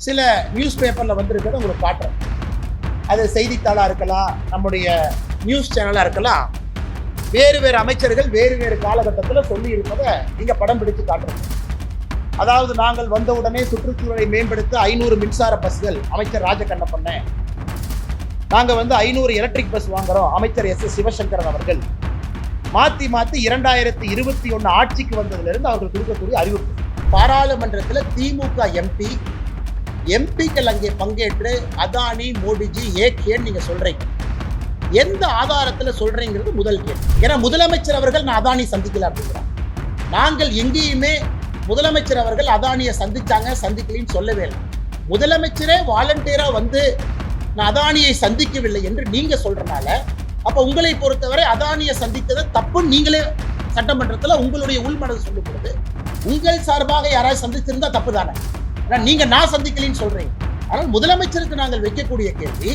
சில நியூஸ் பேப்பரில் வந்திருக்கிறத உங்களுக்கு காட்டுறேன். அது செய்தித்தாளாக இருக்கலாம், நம்முடைய நியூஸ் சேனலாக இருக்கலாம். வேறு வேறு அமைச்சர்கள் வேறு வேறு காலகட்டத்தில் சொல்லி இருப்பதை இங்கே படம் பிடித்து காட்டுறோம். அதாவது நாங்கள் வந்தவுடனே சுற்றுச்சூழலை மேம்படுத்த 500 மின்சார பஸ்கள் அமைச்சர் ராஜகண்ணப்பண்ண, நாங்கள் 500 எலக்ட்ரிக் பஸ் வாங்குறோம் அமைச்சர் எஸ் சிவசங்கரன் அவர்கள். மாற்றி 2021 ஆட்சிக்கு வந்ததிலிருந்து அவர்கள் கொடுக்கக்கூடிய அறிவிப்பு. பாராளுமன்றத்தில் திமுக எம்பிக்கள் அங்கே பங்கேற்று அதானி மோடிஜி ஏகேன்னு நீங்க சொல்றீங்க. எந்த ஆதாரத்துல சொல்றீங்கிறது முதல் கேள்வி. ஏன்னா முதலமைச்சர் அவர்கள் நான் அதானி சந்திக்கல அப்படிங்கிறாங்க. நாங்கள் எங்கேயுமே முதலமைச்சர் அவர்கள் அதானியை சந்திக்கலின்னு சொல்லவே இல்லை. முதலமைச்சரே வாலண்டியரா நான் அதானியை சந்திக்கவில்லை என்று நீங்க சொல்றனால, அப்ப உங்களை பொறுத்தவரை அதானியை சந்தித்தது தப்புன்னு நீங்களே சட்டமன்றத்தில் உங்களுடைய உள்மனது சொல்லும் பொழுது, உங்கள் சார்பாக யாராவது சந்திச்சிருந்தா தப்பு தானே? நீங்க நான் சந்திக்கலின்னு சொல்றீங்க. ஆனால் முதலமைச்சருக்கு நாங்கள் வைக்கக்கூடிய கேள்வி,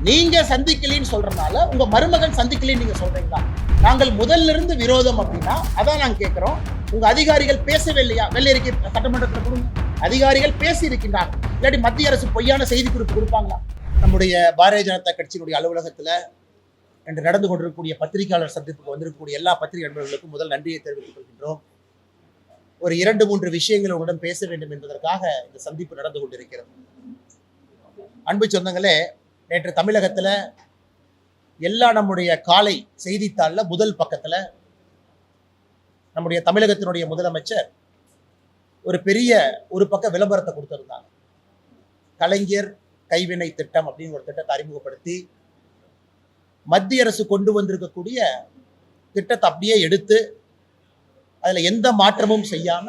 நீங்க சந்திக்கலின்னு சொல்றதுனால உங்க மருமகன் சந்திக்கலின்னு நீங்க சொல்றீங்களா? நாங்கள் முதல்ல இருந்து விரோதம் அப்படின்னா அதான் நாங்க கேட்கிறோம். உங்க அதிகாரிகள் பேசவே இல்லையா? வெள்ளை அறிக்கை சட்டமன்றத்தில் கொடுங்க. அதிகாரிகள் பேசி இருக்கின்றாங்க. இல்லாட்டி மத்திய அரசு பொய்யான செய்தி குறிப்பு கொடுப்பாங்களா? நம்முடைய பாரதிய ஜனதா கட்சியினுடைய அலுவலகத்தில் என்று நடந்து கொண்டிருக்கக்கூடிய பத்திரிகையாளர் சந்திப்புக்கு வந்திருக்கக்கூடிய எல்லா பத்திரிகை நண்பர்களுக்கும் முதல் நன்றியை தெரிவித்துக் கொள்கின்றோம். ஒரு 2-3 விஷயங்கள் உடன் பேச வேண்டும் என்பதற்காக இந்த சந்திப்பு நடந்து கொண்டிருக்கிறது. அன்பு சொந்தங்களே, நேற்று தமிழகத்தில் எல்லா நம்முடைய காலை செய்தித்தாளில் முதல் பக்கத்தில் நம்முடைய தமிழகத்தினுடைய முதலமைச்சர் ஒரு பக்க விளம்பரத்தை கொடுத்திருந்தாங்க. கலைஞர் கைவினை திட்டம் அப்படின்னு ஒரு திட்டத்தை அறிமுகப்படுத்தி மத்திய அரசு கொண்டு வந்திருக்கக்கூடிய திட்டத்தை அப்படியே எடுத்து அதில் எந்த மாற்றமும் செய்யாம,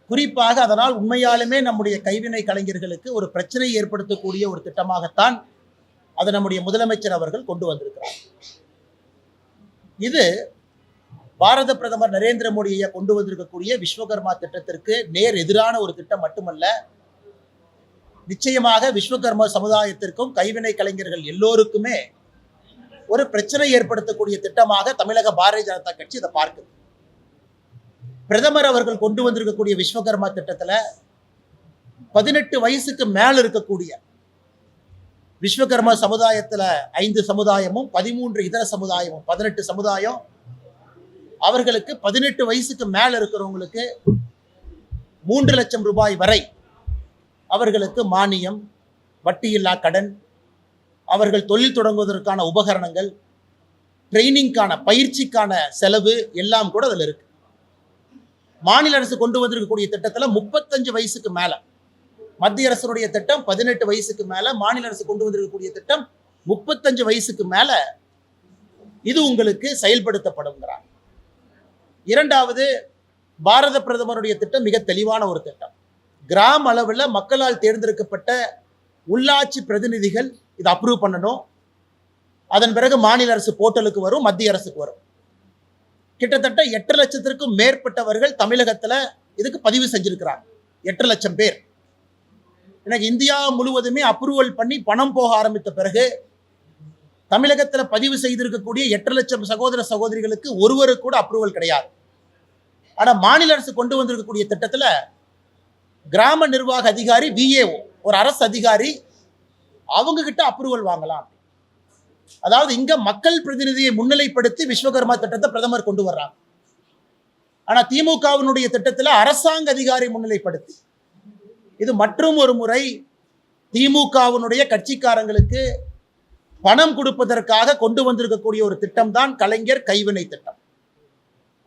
குறிப்பாக அதனால் உண்மையாலுமே நம்முடைய கைவினை கலைஞர்களுக்கு ஒரு பிரச்சனை ஏற்படுத்தக்கூடிய ஒரு திட்டமாகத்தான் அதை நம்முடைய முதலமைச்சர் அவர்கள் கொண்டு வந்திருக்கிறார். இது பாரத பிரதமர் நரேந்திர மோடியை கொண்டு வந்திருக்கக்கூடிய விஸ்வகர்மா திட்டத்திற்கு நேர் எதிரான ஒரு திட்டம் மட்டுமல்ல, நிச்சயமாக விஸ்வகர்மா சமுதாயத்திற்கும் கைவினை கலைஞர்கள் எல்லோருக்குமே ஒரு பிரச்சனை ஏற்படுத்தக்கூடிய திட்டமாக தமிழக பாரதிய ஜனதா கட்சி இதை பார்க்குது. பிரதமர் அவர்கள் கொண்டு வந்திருக்கக்கூடிய விஸ்வகர்மா திட்டத்தில் 18 வயசுக்கு மேல் இருக்கக்கூடிய விஸ்வகர்மா சமுதாயத்தில் 5 சமுதாயமும் 13 இதர சமுதாயமும் 18 சமுதாயம், அவர்களுக்கு 18 வயசுக்கு மேல் இருக்கிறவங்களுக்கு 3 லட்சம் ரூபாய் வரை அவர்களுக்கு மானியம், வட்டியில்லா கடன், அவர்கள் தொழில் தொடங்குவதற்கான உபகரணங்கள், ட்ரைனிங்கான பயிற்சிக்கான செலவு எல்லாம் கூட அதில் இருக்கு. மாநில அரசு கொண்டு வந்திருக்கக்கூடிய திட்டத்தில் 35 வயசுக்கு மேல, மத்திய அரசுடைய திட்டம் 18 வயசுக்கு மேல, மாநில அரசு கொண்டு வந்திருக்கக்கூடிய திட்டம் 35 வயசுக்கு மேல இது உங்களுக்கு செயல்படுத்தப்படுங்கிறார். இரண்டாவது, பாரத பிரதமருடைய திட்டம் மிக தெளிவான ஒரு திட்டம். கிராம அளவில் மக்களால் தேர்ந்தெடுக்கப்பட்ட உள்ளாட்சி பிரதிநிதிகள் இதை அப்ரூவ் பண்ணணும். அதன் பிறகு மாநில அரசு போர்ட்டலுக்கு வரும், மத்திய அரசுக்கு வரும். கிட்டத்தட்ட 8 லட்சத்திற்கும் மேற்பட்டவர்கள் தமிழகத்தில் இதுக்கு பதிவு செஞ்சிருக்கிறாங்க. 8 லட்சம் பேர். எனக்கு இந்தியா முழுவதுமே அப்ரூவல் பண்ணி பணம் போக ஆரம்பித்த பிறகு தமிழகத்தில் பதிவு செய்திருக்கக்கூடிய 8 லட்சம் சகோதர சகோதரிகளுக்கு ஒருவருக்கு கூட அப்ரூவல் கிடையாது. ஆனால் மாநில அரசு கொண்டு வந்திருக்கக்கூடிய திட்டத்தில் கிராம நிர்வாக அதிகாரி, விஏஓ, ஒரு அரசு அதிகாரி, அவங்க கிட்ட அப்ரூவல் வாங்கலாம். அதாவது இங்க மக்கள் பிரதிநிதியை முன்னிலைப்படுத்தி விஸ்வகர்மா திட்டத்தை பிரதமர் கொண்டு வர்றாங்க. ஆனா திமுகவினுடைய திட்டத்தில் அரசாங்க அதிகாரி முன்னிலைப்படுத்தி, இது மற்றும் ஒரு முறை திமுகவினுடைய கட்சிக்காரங்களுக்கு பணம் கொடுப்பதற்காக கொண்டு வந்திருக்கக்கூடிய ஒரு திட்டம் தான் கலைஞர் கைவினை திட்டம்.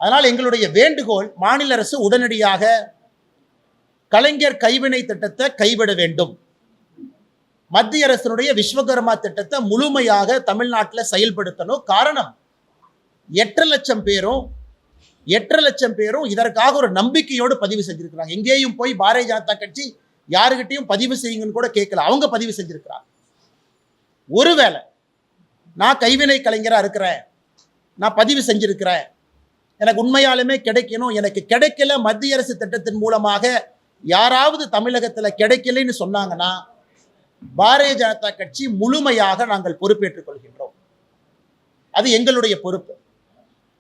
அதனால் எங்களுடைய வேண்டுகோள், மாநில அரசு உடனடியாக கலைஞர் கைவினை திட்டத்தை கைவிட வேண்டும். மத்திய அரசினுடைய விஸ்வகர்மா திட்டத்தை முழுமையாக தமிழ்நாட்டில் செயல்படுத்தணும். காரணம், 8 லட்சம் பேரும் இதற்காக ஒரு நம்பிக்கையோடு பதிவு செஞ்சிருக்கிறாங்க. எங்கேயும் போய் பாரதிய ஜனதா கட்சி யாருக்கிட்டையும் பதிவு செய்யுங்கன்னு கூட கேட்கல, அவங்க பதிவு செஞ்சிருக்கிறாங்க. ஒருவேளை நான் கைவினை கலைஞரா இருக்கிறேன், நான் பதிவு செஞ்சிருக்கிறேன், எனக்கு உண்மையாலுமே கிடைக்கணும், எனக்கு கிடைக்கல, மத்திய அரசு திட்டத்தின் மூலமாக யாராவது தமிழகத்தில் கிடைக்கலன்னு சொன்னாங்கன்னா பாரதிய ஜனதா கட்சி முழுமையாக நாங்கள் பொறுப்பேற்றுக் கொள்கின்றோம். அது எங்களுடைய பொறுப்பு.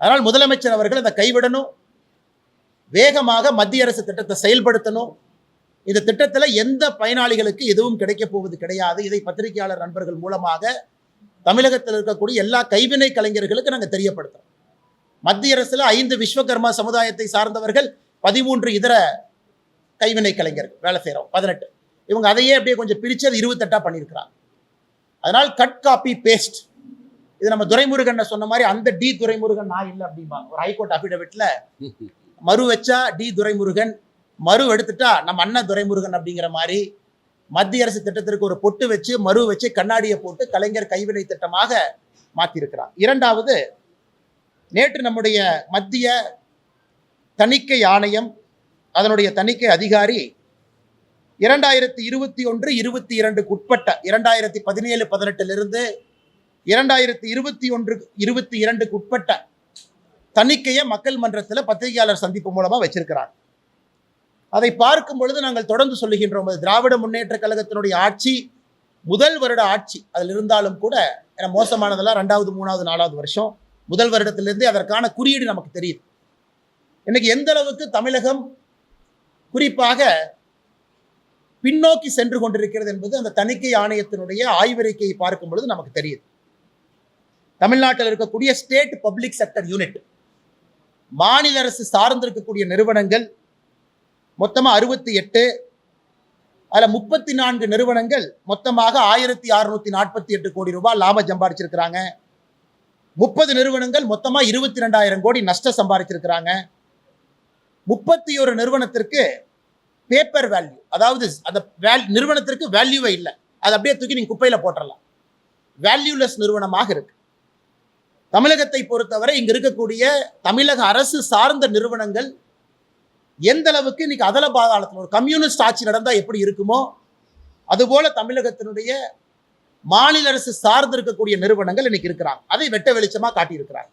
அதனால் முதலமைச்சர் அவர்கள் அதை கைவிடணும், வேகமாக மத்திய அரசு திட்டத்தை செயல்படுத்தணும். இந்த திட்டத்தில் எந்த பயனாளிகளுக்கு எதுவும் கிடைக்கப் போவது கிடையாது. இதை பத்திரிகையாளர் நண்பர்கள் மூலமாக தமிழகத்தில் இருக்கக்கூடிய எல்லா கைவினை கலைஞர்களுக்கு நாங்கள் தெரியப்படுத்துறோம். மத்திய அரசுல 5 விஸ்வகர்மா சமுதாயத்தை சார்ந்தவர்கள், 13 இதர கைவினை கலைஞர்கள் வேலை செய்கிறோம், 18. இவங்க அதையே அப்படியே கொஞ்சம் பிரித்து அது 28 பண்ணியிருக்கிறாங்க. அதனால் கட் காப்பி பேஸ்ட், இது நம்ம துரைமுருகன் சொன்ன மாதிரி அந்த டி துரைமுருகன் நான் இல்லை அப்படிம்பாங்க. ஒரு ஹைகோர்ட் அபிடவிட்ல மறு வச்சா டி துரைமுருகன், மறு எடுத்துட்டா நம்ம அண்ணன் துரைமுருகன் அப்படிங்கிற மாதிரி மத்திய அரசு திட்டத்திற்கு ஒரு பொட்டு வச்சு மறு வச்சு கண்ணாடியை போட்டு கலைஞர் கைவினை திட்டமாக மாற்றியிருக்கிறார். இரண்டாவது, நேற்று நம்முடைய மத்திய தணிக்கை ஆணையம் அதனுடைய தணிக்கை அதிகாரி 2021-22 உட்பட்ட 2017-18 2021-22 உட்பட்ட தணிக்கையை மக்கள் மன்றத்தில் பத்திரிகையாளர் சந்திப்பு மூலமா வச்சிருக்கிறார். அதை பார்க்கும் பொழுது நாங்கள் தொடர்ந்து சொல்லுகின்றோம், திராவிட முன்னேற்ற கழகத்தினுடைய ஆட்சி முதல் வருட ஆட்சி அதில் இருந்தாலும் கூட மோசமானதெல்லாம் 2வது 3வது 4வது வருஷம், முதல் வருடத்திலிருந்தே அதற்கான குறியீடு நமக்கு தெரியுது. இன்னைக்கு எந்த அளவுக்கு தமிழகம் குறிப்பாக பின்னோக்கி சென்று கொண்டிருக்கிறது என்பது அந்த தணிக்கை ஆணையத்தினுடைய ஆய்வறிக்கையை பார்க்கும் பொழுது நமக்கு தெரியுது. தமிழ்நாட்டில் இருக்கக்கூடிய ஸ்டேட் பப்ளிக் செக்டர் யூனிட், மாநில அரசு சார்ந்திருக்கக்கூடிய நிறுவனங்கள் மொத்தமாக 68, அதில் 34 நிறுவனங்கள் மொத்தமாக 1648 கோடி ரூபாய் லாபம் சம்பாதிச்சிருக்கிறாங்க. 30 நிறுவனங்கள் மொத்தமாக 22,000 கோடி நஷ்டம் சம்பாதிச்சிருக்கிறாங்க. 31 நிறுவனத்திற்கு பேப்பர் வேல்யூ, அதாவது அந்த நிறுவனத்திற்கு வேல்யூவே இல்லை, அதை அப்படியே தூக்கி நீங்க குப்பையில போட்டுடலாம், வேல்யூலெஸ் நிறுவனமாக இருக்கு. தமிழகத்தை பொறுத்தவரை இங்க இருக்கக்கூடிய தமிழக அரசு சார்ந்த நிறுவனங்கள் எந்த அளவுக்கு இன்னைக்கு அதல பாதாளத்தில் ஒரு கம்யூனிஸ்ட் ஆட்சி நடந்தா எப்படி இருக்குமோ அதுபோல தமிழகத்தினுடைய மாநில அரசு சார்ந்து இருக்கக்கூடிய நிறுவனங்கள் இன்னைக்கு இருக்கிறாங்க. அதை வெட்ட வெளிச்சமா காட்டியிருக்கிறாங்க.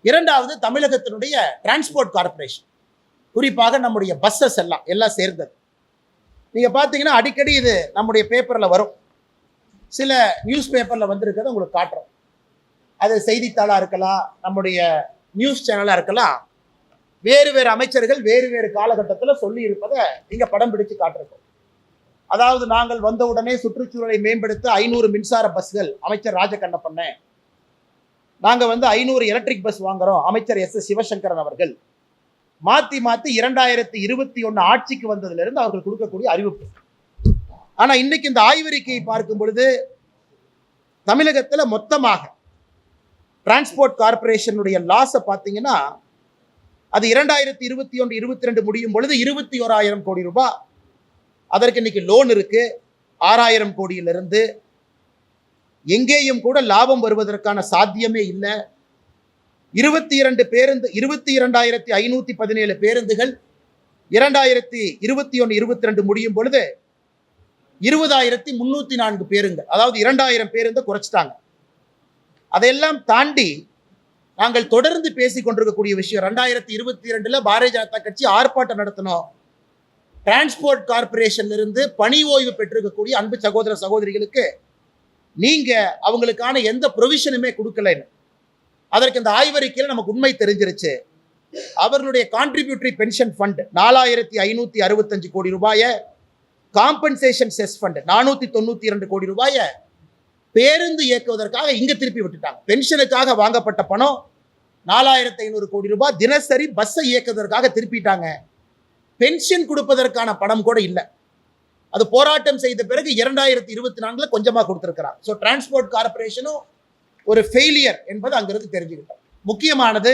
இரண்டாவது, தமிழகத்தினுடைய டிரான்ஸ்போர்ட் கார்பரேஷன், குறிப்பாக நம்முடைய பஸ்ஸஸ் எல்லாம் சேர்ந்தது. நீங்க பாத்தீங்கன்னா அடிக்கடி இது நம்முடைய பேப்பர்ல வரும், சில நியூஸ் பேப்பர்ல வந்திருக்கிறத உங்களுக்கு காட்டுறோம். அது செய்தித்தாளா இருக்கலாம், நம்முடைய நியூஸ் சேனலா இருக்கலாம், வேறு வேறு அமைச்சர்கள் வேறு வேறு காலகட்டத்தில் சொல்லி இருப்பதை இங்க படம் பிடிச்சு காட்டிருக்கோம். அதாவது நாங்கள் வந்த உடனே சுற்றுச்சூழலை மேம்படுத்த 500 மின்சார பஸ்கள் அமைச்சர் ராஜகண்ணப்பண்ண, நாங்க 500 எலக்ட்ரிக் பஸ் வாங்குறோம் அமைச்சர் எஸ் சிவசங்கரன் அவர்கள். மாத்தி 2021 ஆட்சிக்கு வந்ததுல இருந்து அவர்கள் கொடுக்கக்கூடிய அறிவிப்பு. ஆனா இன்னைக்கு இந்த ஆய்வறிக்கையை பார்க்கும் பொழுது தமிழகத்துல மொத்தமாக டிரான்ஸ்போர்ட் கார்பரேஷனுடைய லாஸை பார்த்தீங்கன்னா அது 2021-22 முடியும் பொழுது 21,000 கோடி ரூபாய். அதற்கு இன்னைக்கு லோன் இருக்கு 6,000 கோடியிலிருந்து. எங்கேயும் கூட லாபம் வருவதற்கான சாத்தியமே இல்லை. 22,517 பேருந்துகள் 2021-22 முடியும் பொழுது 20,304 பேருந்துகள், அதாவது 2,000 பேருந்து குறைச்சிட்டாங்க. அதையெல்லாம் தாண்டி நாங்கள் தொடர்ந்து பேசிக் கொண்டிருக்கக்கூடிய விஷயம், 2022 பாரதிய ஜனதா கட்சி ஆர்ப்பாட்டம் நடத்தணும். டிரான்ஸ்போர்ட் கார்பரேஷன்ல இருந்து பணி ஓய்வு பெற்றிருக்கக்கூடிய அன்பு சகோதர சகோதரிகளுக்கு நீங்க அவங்களுக்கான எந்த ப்ரொவிஷனுமே கொடுக்கலன்னு. அதற்கு இந்த ஆய்வறிக்கையில் நமக்கு உண்மை தெரிஞ்சிருச்சு. அவர்களுடைய கான்ட்ரிபியூட்டரி பென்ஷன் ஃபண்ட் 4,565 கோடி ரூபாய, காம்பன்சேஷன் செஸ் ஃபண்ட் 492 கோடி ரூபாய பேருந்து இயக்குவதற்காக இங்க திருப்பி விட்டுட்டாங்க. பென்ஷனுக்காக வாங்கப்பட்ட பணம் 4,500 கோடி ரூபாய் தினசரி பஸ்ஸை இயக்குவதற்காக திருப்பிட்டாங்க. பென்ஷன் கொடுப்பதற்கான பணம் கூட இல்லை. அது போராட்டம் செய்த பிறகு 2024 கொஞ்சமா கொடுத்திருக்கிறாங்க. ஸோ டிரான்ஸ்போர்ட் கார்பரேஷனும் ஒரு ஃபெயிலியர் என்பது அங்கிருந்து தெரிஞ்சுக்கிட்டோம். முக்கியமானது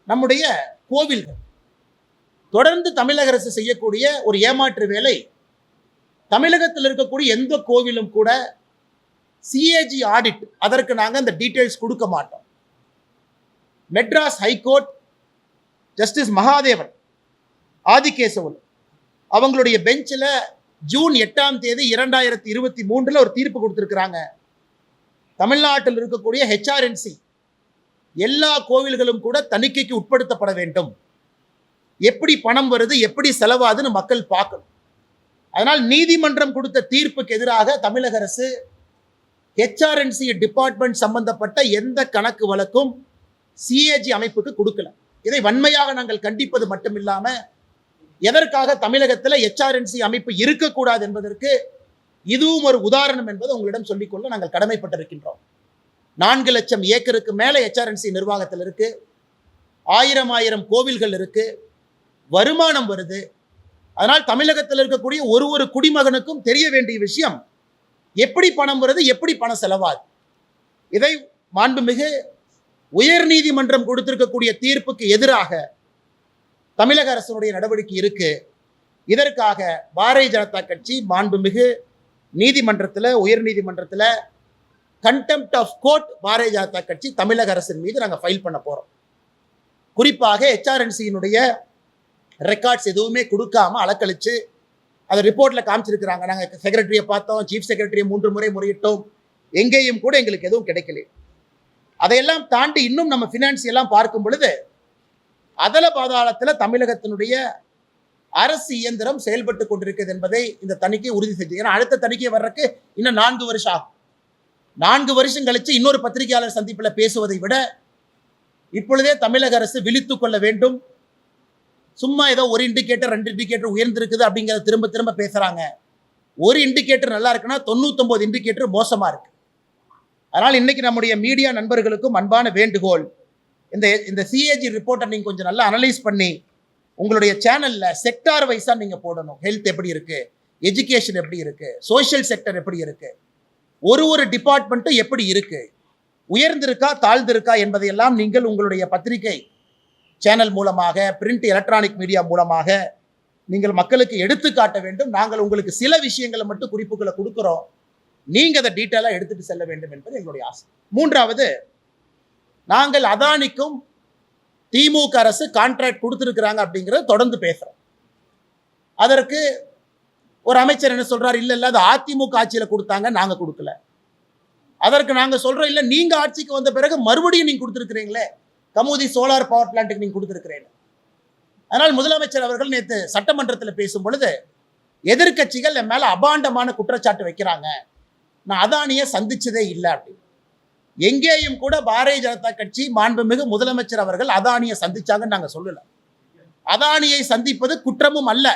நம்முடைய கோவில்கள். தொடர்ந்து தமிழக அரசு செய்யக்கூடிய ஒரு ஏமாற்று வேலை, தமிழகத்தில் இருக்கக்கூடிய எந்த கோவிலும் கூட சிஏஜி ஆடிட், அதற்கு நாங்கள் அந்த டீட்டெயில்ஸ் கொடுக்க மாட்டோம். மெட்ராஸ் ஹைகோர்ட் ஜஸ்டிஸ் மகாதேவன் ஆதிகேசவன் அவங்களுடைய பெஞ்சில் ஜூன் 8ஆம் தேதி 2023 ஒரு தீர்ப்பு கொடுத்திருக்கிறாங்க. தமிழ்நாட்டில் இருக்கக்கூடிய ஹெச்ஆர்என்சி எல்லா கோவில்களும் கூட தணிக்கைக்கு உட்படுத்தப்பட வேண்டும். எப்படி பணம் வருது, எப்படி செலவாதுன்னு மக்கள் பார்க்கணும். அதனால் நீதிமன்றம் கொடுத்த தீர்ப்புக்கு எதிராக தமிழக அரசு ஹெச்ஆர்என்சி டிபார்ட்மெண்ட் சம்பந்தப்பட்ட எந்த கணக்கு வழக்கும் சிஏஜி அமைப்புக்கு கொடுக்கல. இதை வன்மையாக நாங்கள் கண்டிப்பது மட்டுமில்லாம எதற்காக தமிழகத்தில் HRNC அமைப்பு இருக்கக்கூடாது என்பதற்கு இதுவும் ஒரு உதாரணம் என்பதை உங்களிடம் சொல்லிக்கொள்ள நாங்கள் கடமைப்பட்டிருக்கின்றோம். 4 லட்சம் ஏக்கருக்கு மேலே HRNC நிர்வாகத்தில் இருக்கு. 1000 கோவில்கள் இருக்கு, வருமானம் வருது. அதனால் தமிழகத்தில் இருக்கக்கூடிய ஒரு குடிமகனுக்கும் தெரிய வேண்டிய விஷயம், எப்படி பணம் வருது, எப்படி பணம் செலவாது. இதை மாண்புமிகு உயர்நீதிமன்றம் கொடுத்திருக்கக்கூடிய தீர்ப்புக்கு எதிராக தமிழக அரசினுடைய நடவடிக்கை இருக்கு. இதற்காக பாரதிய ஜனதா கட்சி மாண்புமிகு நீதிமன்றத்தில், உயர்நீதிமன்றத்தில் contempt of court Bharatiya Janata கட்சி தமிழக அரசின் மீது நாங்கள் ஃபைல் பண்ண போறோம். குறிப்பாக HRNC-யினுடைய ரெக்கார்ட்ஸ் எதுவுமே கொடுக்காம அலக்கழிச்சு அதை ரிப்போர்ட்ல காமிச்சிருக்கிறாங்க. நாங்கள் செக்ரட்டரியை பார்த்தோம், சீஃப் செக்ரட்டரியை 3 முறை முறையிட்டோம், எங்கேயும் கூட எங்களுக்கு எதுவும் கிடைக்கல. அதையெல்லாம் தாண்டி இன்னும் நம்ம ஃபினான்சியெல்லாம் பார்க்கும் பொழுது அதல பாதாளத்தில் தமிழகத்தினுடைய அரசு இயந்திரம் செயல்பட்டு கொண்டிருக்கிறது என்பதை இந்த தணிக்கை உறுதி செஞ்சு. ஏன்னா அடுத்த தணிக்கை வர்றதுக்கு இன்னும் 4 வருஷம் ஆகும். 4 வருஷம் கழிச்சு இன்னொரு பத்திரிகையாளர் சந்திப்பில் பேசுவதை விட இப்பொழுதே தமிழக அரசு விழித்துக் கொள்ள வேண்டும். சும்மா ஏதோ ஒரு இண்டிகேட்டர் 2 இண்டிகேட்டர் உயர்ந்திருக்குது அப்படிங்கிறத திரும்ப திரும்ப பேசுறாங்க. ஒரு இண்டிகேட்டர் நல்லா இருக்குன்னா 99 இண்டிகேட்டர் மோசமா இருக்கு. அதனால் இன்னைக்கு நம்முடைய மீடியா நண்பர்களுக்கும் அன்பான வேண்டுகோள், இந்த CAG ரிப்போர்ட்டை நீங்க கொஞ்சம் நல்லா அனலைஸ் பண்ணி உங்களுடைய சேனல்ல செக்டார் வைஸா நீங்க போடணும். ஹெல்த் எப்படி இருக்கு, எஜுகேஷன் எப்படி இருக்கு, சோஷியல் செக்டர் எப்படி இருக்கு, ஒரு டிபார்ட்மெண்ட்டும் எப்படி இருக்கு, உயர்ந்திருக்கா தாழ்ந்திருக்கா என்பதையெல்லாம் நீங்கள் உங்களுடைய பத்திரிகை சேனல் மூலமாக, பிரிண்ட் எலக்ட்ரானிக் மீடியா மூலமாக நீங்கள் மக்களுக்கு எடுத்து காட்ட வேண்டும். நாங்கள் உங்களுக்கு சில விஷயங்களை மட்டும் குறிப்புகளை கொடுக்கிறோம், நீங்க அதை டீட்டெயிலாக எடுத்துட்டு செல்ல வேண்டும் என்பது எங்களுடைய ஆசை. 3வது, நாங்கள் அதானிக்கும் திமுக அரசு கான்ட்ராக்ட் கொடுத்துருக்கிறாங்க அப்படிங்கிறத தொடர்ந்து பேசுறோம். அதற்கு ஒரு அமைச்சர் என்ன சொல்றாரு, இல்ல அது அதிமுக ஆட்சியில கொடுத்தாங்க, நாங்க கொடுக்கல. அதற்கு நாங்க சொல்றோம், இல்ல நீங்க ஆட்சிக்கு வந்த பிறகு மறுபடியும் நீங்க கொடுத்துருக்கிறீங்களே, கமுதி சோலார் பவர் பிளான்ட்டுக்கு நீங்க கொடுத்துருக்கிறீங்க. அதனால் முதலமைச்சர் அவர்கள் நேற்று சட்டமன்றத்தில் பேசும் பொழுது எதிர்கட்சிகள் என் மேல அபாண்டமான குற்றச்சாட்டு வைக்கிறாங்க, நான் அதானியை சந்திச்சதே இல்லை அப்படின்னு. எங்கேயும் கூட பாரதிய ஜனதா கட்சி மாண்புமிகு முதலமைச்சர் அவர்கள் அதானியை சந்திச்சாங்கன்னு நாங்க சொல்லல. அதானியை சந்திப்பது குற்றமும் அல்ல.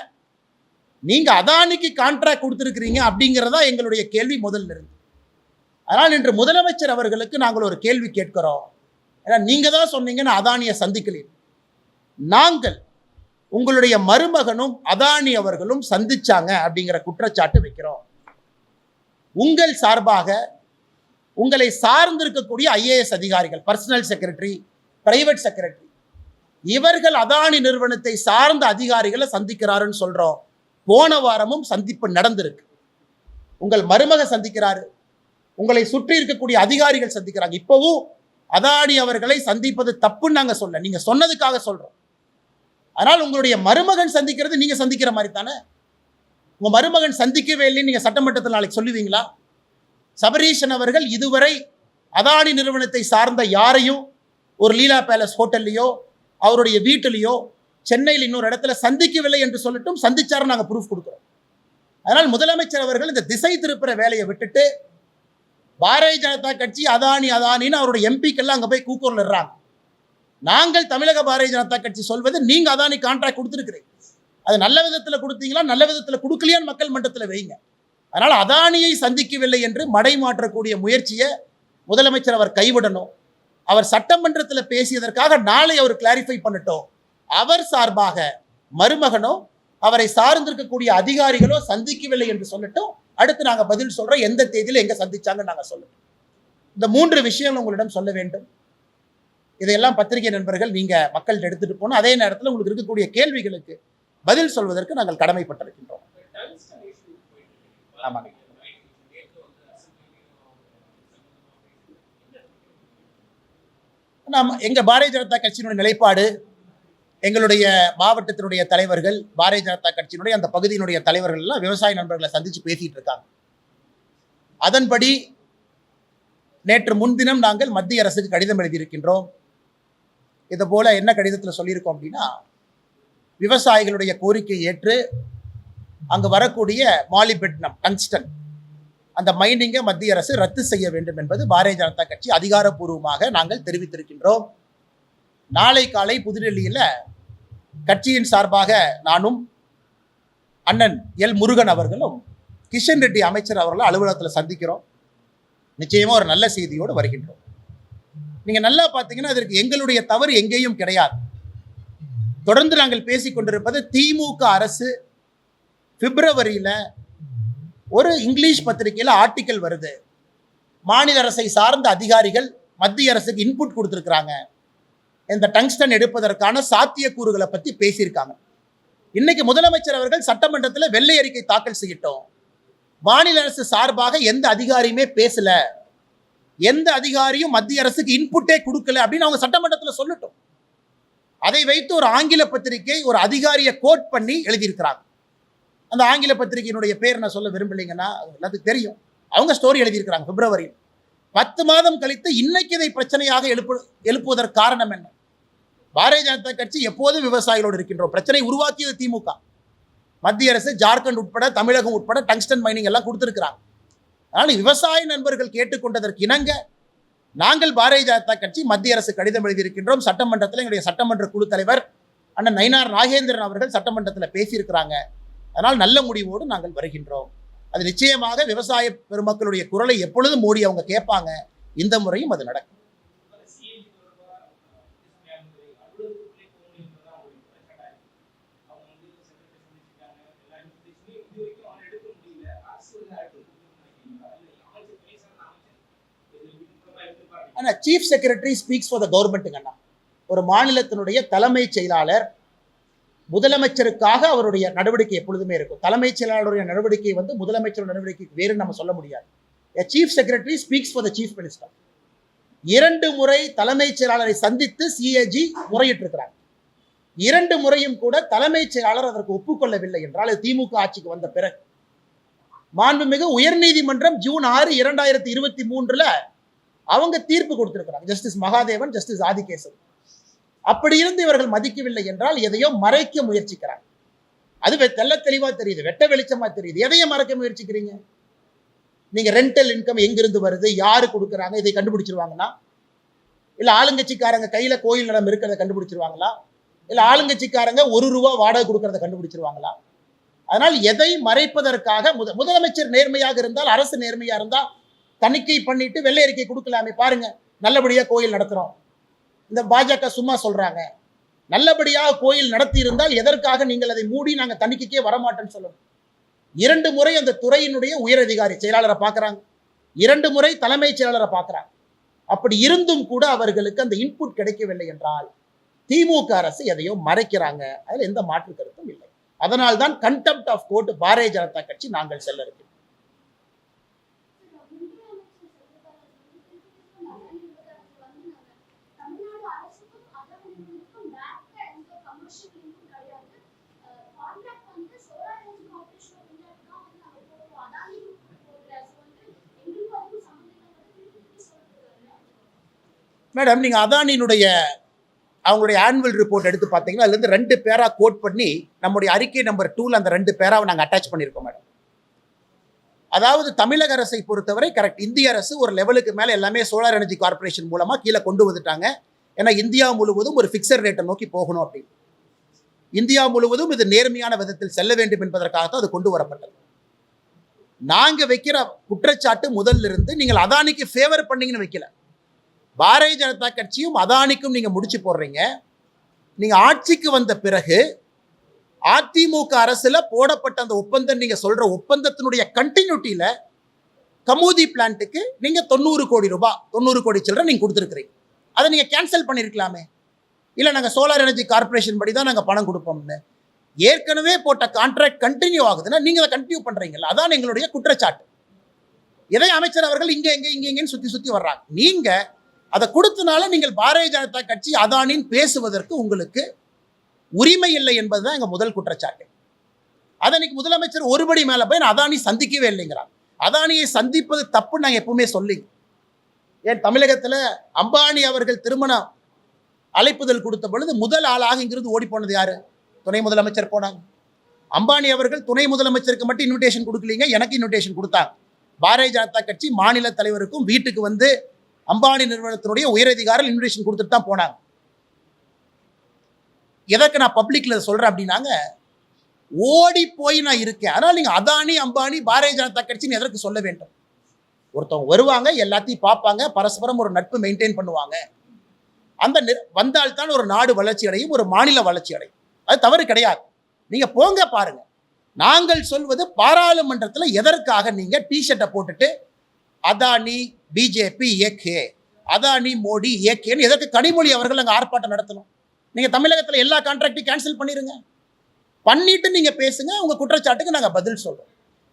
நீங்க அதானிக்கு கான்ட்ராக்ட் கொடுத்திருக்கிறீங்க அப்படிங்கிறதா எங்களுடைய கேள்வி முதல்ல இருந்து. அதனால் இன்று முதலமைச்சர் அவர்களுக்கு நாங்கள் ஒரு கேள்வி கேட்கிறோம். ஏன்னா நீங்க தான் சொன்னீங்கன்னு அதானியை சந்திக்கல. நாங்கள் உங்களுடைய மருமகனும் அதானி அவர்களும் சந்திச்சாங்க அப்படிங்கிற குற்றச்சாட்டு வைக்கிறோம். உங்கள் சார்பாக உங்களை சார்ந்திருக்கக்கூடிய IAS அதிகாரிகள், பர்சனல் செக்ரட்டரி, பிரைவேட் செக்ரட்டரி, இவர்கள் அதானி நிறுவனத்தை சார்ந்த அதிகாரிகளை சந்திக்கிறாருன்னு சொல்றோம். போன வாரமும் சந்திப்பு நடந்திருக்கு. உங்கள் மருமக சந்திக்கிறாரு, உங்களை சுற்றி இருக்கக்கூடிய அதிகாரிகள் சந்திக்கிறாங்க. இப்பவும் அதானி அவர்களை சந்திப்பது தப்புன்னு நாங்க சொல்ல, நீங்க சொன்னதுக்காக சொல்றோம். ஆனால் உங்களுடைய மருமகன் சந்திக்கிறது நீங்க சந்திக்கிற மாதிரி தானே. உங்க மருமகன் சந்திக்கவே இல்லைன்னு நீங்க சட்டமன்றத்தில் நாளைக்கு சொல்லுவீங்களா? சபரீஷன் அவர்கள் இதுவரை அதானி நிறுவனத்தை சார்ந்த யாரையும் ஒரு லீலா பேலஸ் ஹோட்டல்லையோ அவருடைய வீட்டிலையோ சென்னையில் இன்னொரு இடத்துல சந்திக்கவில்லை என்று சொல்லட்டும், சந்திச்சாரு, நாங்கள் ப்ரூஃப் கொடுக்குறோம். அதனால் முதலமைச்சர் அவர்கள் இந்த திசை திருப்புற வேலையை விட்டுட்டு பாரதிய ஜனதா கட்சி அதானின்னு அவருடைய எம்பிக்கெல்லாம் அங்கே போய் கூக்குரல் இடுறாங்க. நாங்கள் தமிழக பாரதிய ஜனதா கட்சி சொல்வது, நீங்க அதானி கான்ட்ராக்ட் கொடுத்துருக்கிறீங்க, அது நல்ல விதத்தில் கொடுத்தீங்களா, நல்ல விதத்தில் கொடுக்கலையான்னு மக்கள் மன்றத்தில் வைங்க. அதனால் அதானியை சந்திக்கவில்லை என்று மடை மாற்றக்கூடிய முயற்சியை முதலமைச்சர் அவர் கைவிடணும். அவர் சட்டமன்றத்தில் பேசியதற்காக நாளை அவர் கிளாரிஃபை பண்ணட்டும். அவர் சார்பாக மருமகனோ அவரை சார்ந்திருக்கக்கூடிய அதிகாரிகளோ சந்திக்கவில்லை என்று சொல்லட்டும். அடுத்து நாங்கள் பதில் சொல்றோம், எந்த தேதியில் எங்க சந்திச்சாங்க நாங்கள் சொல்லட்டும். இந்த 3 விஷயங்கள் உங்களிடம் சொல்ல வேண்டும். இதையெல்லாம் பத்திரிகை நண்பர்கள் நீங்க மக்கள்கிட்ட எடுத்துட்டு போகணும். அதே நேரத்தில் உங்களுக்கு இருக்கக்கூடிய கேள்விகளுக்கு பதில் சொல்வதற்கு நாங்கள் கடமைப்பட்டிருக்கின்றோம். ஆமாங்க. எங்க பாரதிய ஜனதா கட்சியினுடைய நிலைப்பாடு, எங்களுடைய மாவட்டத்தினுடைய தலைவர்கள், பாரதிய ஜனதா கட்சியினுடைய அந்த பகுதியினுடைய தலைவர்கள் எல்லாம் விவசாய நண்பர்களை சந்திச்சு பேசிட்டு இருக்காங்க. அதன்படி நேற்று முன்தினம் நாங்கள் மத்திய அரசுக்கு கடிதம் எழுதியிருக்கின்றோம். இது போல என்ன கடிதத்தில் சொல்லியிருக்கோம் அப்படின்னா, விவசாயிகளுடைய கோரிக்கையை ஏற்று அங்கு வரக்கூடிய மாலிபெட்னம், டங்ஸ்டன், அந்த மைனிங்கை மத்திய அரசு ரத்து செய்ய வேண்டும் என்பது பாரதிய ஜனதா கட்சி அதிகாரப்பூர்வமாக நாங்கள் தெரிவித்திருக்கின்றோம். நாளை காலை புதுடெல்லியில் கட்சியின் சார்பாக நானும் அண்ணன் எல் முருகன் அவர்களும் கிஷன் ரெட்டி அமைச்சர் அவர்களும் அலுவலகத்தில் சந்திக்கிறோம். நிச்சயமா ஒரு நல்ல செய்தியோடு வருகின்றோம். நீங்க நல்லா பார்த்தீங்கன்னா அதற்கு எங்களுடைய தவறு எங்கேயும் கிடையாது. தொடர்ந்து நாங்கள் பேசிக் கொண்டிருப்பது திமுக அரசு பிப்ரவரியில ஒரு இங்கிலீஷ் பத்திரிகையில் ஆர்டிக்கல் வருது. மாநில அரசை சார்ந்த அதிகாரிகள் மத்திய அரசுக்கு இன்புட் கொடுத்திருக்கிறாங்க. இந்த டங்ஸ்டன் எடுப்பதற்கான சாத்தியக்கூறுகளை பத்தி பேசியிருக்காங்க. இன்னைக்கு முதலமைச்சர் அவர்கள் சட்டமன்றத்தில் வெள்ளை அறிக்கை தாக்கல் செய்யட்டும். மாநில அரசு சார்பாக எந்த அதிகாரியுமே பேசல, எந்த அதிகாரியும் மத்திய அரசுக்கு இன்புட்டே கொடுக்கல அப்படின்னு அவங்க சட்டமன்றத்தில் சொல்லட்டும். அதை வைத்து ஒரு ஆங்கில பத்திரிகை ஒரு அதிகாரியை கோட் பண்ணி எழுதியிருக்கிறாங்க. அந்த ஆங்கில பத்திரிகையினுடைய பேர் நான் சொல்ல விரும்பலைங்கன்னா எல்லாத்துக்கும் தெரியும். அவங்க ஸ்டோரி எழுதியிருக்கிறாங்க பிப்ரவரி. 10 மாதம் கழித்து இன்னைக்கு இதை பிரச்சனையாக எழுப்புவதற்கு காரணம் என்ன? பாரதிய ஜனதா கட்சி எப்போதும் விவசாயிகளோடு இருக்கின்றோம். பிரச்சனை உருவாக்கியது திமுக. மத்திய அரசு ஜார்க்கண்ட் உட்பட தமிழகம் உட்பட டங்ஸ்டன் மைனிங் எல்லாம் கொடுத்திருக்கிறாங்க. அதனால் விவசாய நண்பர்கள் கேட்டுக்கொண்டதற்கு இணங்க நாங்கள் பாரதிய ஜனதா கட்சி மத்திய அரசு கடிதம் எழுதியிருக்கின்றோம். சட்டமன்றத்தில் எங்களுடைய சட்டமன்ற குழு தலைவர் அண்ணன் நயினார் நாகேந்திரன் அவர்கள் சட்டமன்றத்தில் பேசியிருக்கிறாங்க. அதனால் நல்ல முடிவோடு நாங்கள் வருகின்றோம். அது நிச்சயமாக விவசாய பெருமக்களுடைய குரலை எப்பொழுதும் மோடி அவங்க கேட்பாங்க. இந்த முறையும் அது நடக்கும். ஆனால் chief secretary speaks for the கவர்மெண்ட்டுங்கண்ணா. ஒரு மாநிலத்தினுடைய தலைமைச் செயலாளர் முதலமைச்சருக்காக அவருடைய நடவடிக்கை எப்பொழுதுமே இருக்கும். தலைமைச் செயலாளருடைய நடவடிக்கை முதலமைச்சர் நடவடிக்கைக்கு வேறு நம்ம சொல்ல முடியாது. Chief secretary speaks for the chief minister. 2 முறை தலைமைச் செயலாளரை சந்தித்து சிஏஜி முறையிட்டிருக்கிறார். 2 முறையும் கூட தலைமைச் செயலாளர் அதற்கு ஒப்புக்கொள்ளவில்லை என்றால் திமுக ஆட்சிக்கு வந்த பிறகு மாண்புமிகு உயர்நீதிமன்றம் ஜூன் 6, 2023 அவங்க தீர்ப்பு கொடுத்திருக்கிறாங்க. Justice Mahadevan, justice Adikesavan. அப்படி இருந்து இவர்கள் மதிக்கவில்லை என்றால் எதையோ மறைக்க முயற்சிக்கிறாங்க. அது தெல்ல தெளிவா தெரியுது, வெட்ட வெளிச்சமா தெரியுது. எதையும் மறைக்க முயற்சிக்கிறீங்க? நீங்க ரெண்டல் இன்கம் எங்கிருந்து வருது, யாரு கொடுக்குறாங்க, இதை கண்டுபிடிச்சிருவாங்கன்னா? இல்ல ஆளுங்கட்சிக்காரங்க கையில கோயில் நிலம் இருக்கிறத கண்டுபிடிச்சிருவாங்களா? இல்ல ஆளுங்கட்சிக்காரங்க ₹1 வாடகை கொடுக்கறத கண்டுபிடிச்சிருவாங்களா? அதனால் எதை மறைப்பதற்காக முதலமைச்சர் நேர்மையாக இருந்தால், அரசு நேர்மையா இருந்தா தணிக்கை பண்ணிட்டு வெள்ளை அறிக்கை கொடுக்கலாமே. பாருங்க, நல்லபடியா கோயில் நடத்துறோம். இந்த பாஜக சும்மா சொல்றாங்க. நல்லபடியாக கோயில் நடத்தி இருந்தால் எதற்காக நீங்கள் அதை மூடி நாங்கள் தணிக்கைக்கே வரமாட்டேன்னு சொல்லணும். 2 முறை அந்த துறையினுடைய உயரதிகாரி செயலாளரை பார்க்குறாங்க, 2 முறை தலைமைச் செயலாளரை பார்க்குறாங்க. அப்படி இருந்தும் கூட அவர்களுக்கு அந்த இன்புட் கிடைக்கவில்லை என்றால் திமுக அரசு எதையோ மறைக்கிறாங்க. அதில் எந்த மாற்று கருத்தும் இல்லை. அதனால்தான் contempt of court Bharatiya Janata கட்சி நாங்கள் செல்ல இருக்கிறோம். மேடம், நீங்க அதானியினுடைய அவங்களுடைய ஆனுவல் ரிப்போர்ட் எடுத்து பார்த்தீங்கன்னா அதுலேருந்து 2 பேரா கோட் பண்ணி நம்முடைய அறிக்கை நம்பர் 2ல அந்த 2 பேராவை நாங்கள் அட்டாச் பண்ணியிருக்கோம் மேடம். அதாவது தமிழக அரசை பொறுத்தவரை கரெக்ட், இந்திய அரசு ஒரு லெவலுக்கு மேலே எல்லாமே சோலார் எனர்ஜி கார்பரேஷன் மூலமாக கீழே கொண்டு வந்துட்டாங்க. ஏன்னா இந்தியா முழுவதும் ஒரு ஃபிக்ஸட் ரேட்டை நோக்கி போகணும் அப்படின்னு. இந்தியா முழுவதும் இது நேர்மையான விதத்தில் செல்ல வேண்டும் என்பதற்காகத்தான் அது கொண்டு வரப்பட்டது. நாங்கள் வைக்கிற குற்றச்சாட்டு முதல்ல இருந்து நீங்கள் அதானிக்கு ஃபேவர் பண்ணீங்கன்னு வைக்கல. பாரதிய ஜனதா கட்சியும் அதானிக்கும் நீங்க முடிச்சு போடுறீங்க. நீங்க ஆட்சிக்கு வந்த பிறகு அதிமுக அரசுல போடப்பட்ட அந்த ஒப்பந்தம், நீங்க சொல்ற ஒப்பந்தத்தினுடைய கண்டினியூட்டியில கமுதி பிளான்ட்டுக்கு நீங்க 90 கோடி ரூபாய் 90 கோடி சில்லறை நீங்க கொடுத்துருக்கிறீங்க. அதை நீங்க கேன்சல் பண்ணிருக்கலாமே. இல்ல நாங்க சோலார் எனர்ஜி கார்பரேஷன் படி தான் நாங்க பணம் கொடுப்போம்னு. ஏற்கனவே போட்ட கான்ட்ராக்ட் கண்டினியூ ஆகுதுன்னா நீங்க அதை கண்டினியூ பண்றீங்கல்ல, அதான் எங்களுடைய குற்றச்சாட்டு. இதை அமைச்சர் அவர்கள் இங்கேன்னு சுத்தி வர்றாங்க. நீங்க அதை கொடுத்தனால நீங்கள் பாரதிய ஜனதா கட்சி அதானின் பேசுவதற்கு உங்களுக்கு உரிமை இல்லை என்பதுதான் எங்க முதல் குற்றச்சாட்டு. அதனைக்கு முதலமைச்சர் ஒருபடி மேல போய் அதானி சந்திக்கவே இல்லைங்கிறார். அதானியை சந்திப்பது தப்பு நாங்கள் எப்பவுமே சொல்லி. ஏன் தமிழகத்தில் அம்பானி அவர்கள் திருமணம் அழைப்புதல் கொடுத்த பொழுது முதல் ஆளாக இங்கிருந்து ஓடி போனது யாரு? துணை முதலமைச்சர் போனாங்க. அம்பானி அவர்கள் துணை முதலமைச்சருக்கு மட்டும் இன்விடேஷன் கொடுக்கலீங்க, எனக்கு இன்விடேஷன் கொடுத்தாங்க. பாரதிய ஜனதா கட்சி மாநில தலைவருக்கும் வீட்டுக்கு வந்து அம்பானி நிறுவனத்தினுடைய உயரதிகாரிகள் இன்விடேஷன் கொடுத்துட்டு தான் போனாங்க. எதற்கு நான் பப்ளிக்ல சொல்றேன் அப்படின்னாங்க, ஓடி போய் நான் இருக்கேன். அதனால நீங்க அதானி அம்பானி பாரதிய ஜனதா கட்சின்னு எதற்கு சொல்ல வேண்டும்? ஒருத்தவங்க வருவாங்க, எல்லாத்தையும் பார்ப்பாங்க, பரஸ்பரம் ஒரு நட்பு மெயின்டைன் பண்ணுவாங்க. அந்த வந்தால்தான் ஒரு நாடு வளர்ச்சி அடையும், ஒரு மாநில வளர்ச்சி அடையும். அது தவறு கிடையாது. நீங்க போங்க பாருங்க. நாங்கள் சொல்வது பாராளுமன்றத்தில் எதற்காக நீங்க டிஷர்ட்டை போட்டுட்டு அதானி பிஜேபி ஏகே, அதானி மோடி ஏகேன்னு எதற்கு கனிமொழி அவர்கள் அங்கே ஆர்ப்பாட்டம் நடத்தணும்? நீங்க தமிழகத்தில் எல்லா கான்ட்ராக்டையும் கேன்சல் பண்ணிருங்க. பண்ணிட்டு நீங்க பேசுங்க. உங்க குற்றச்சாட்டுக்கு நாங்க பதில் சொல்றோம்.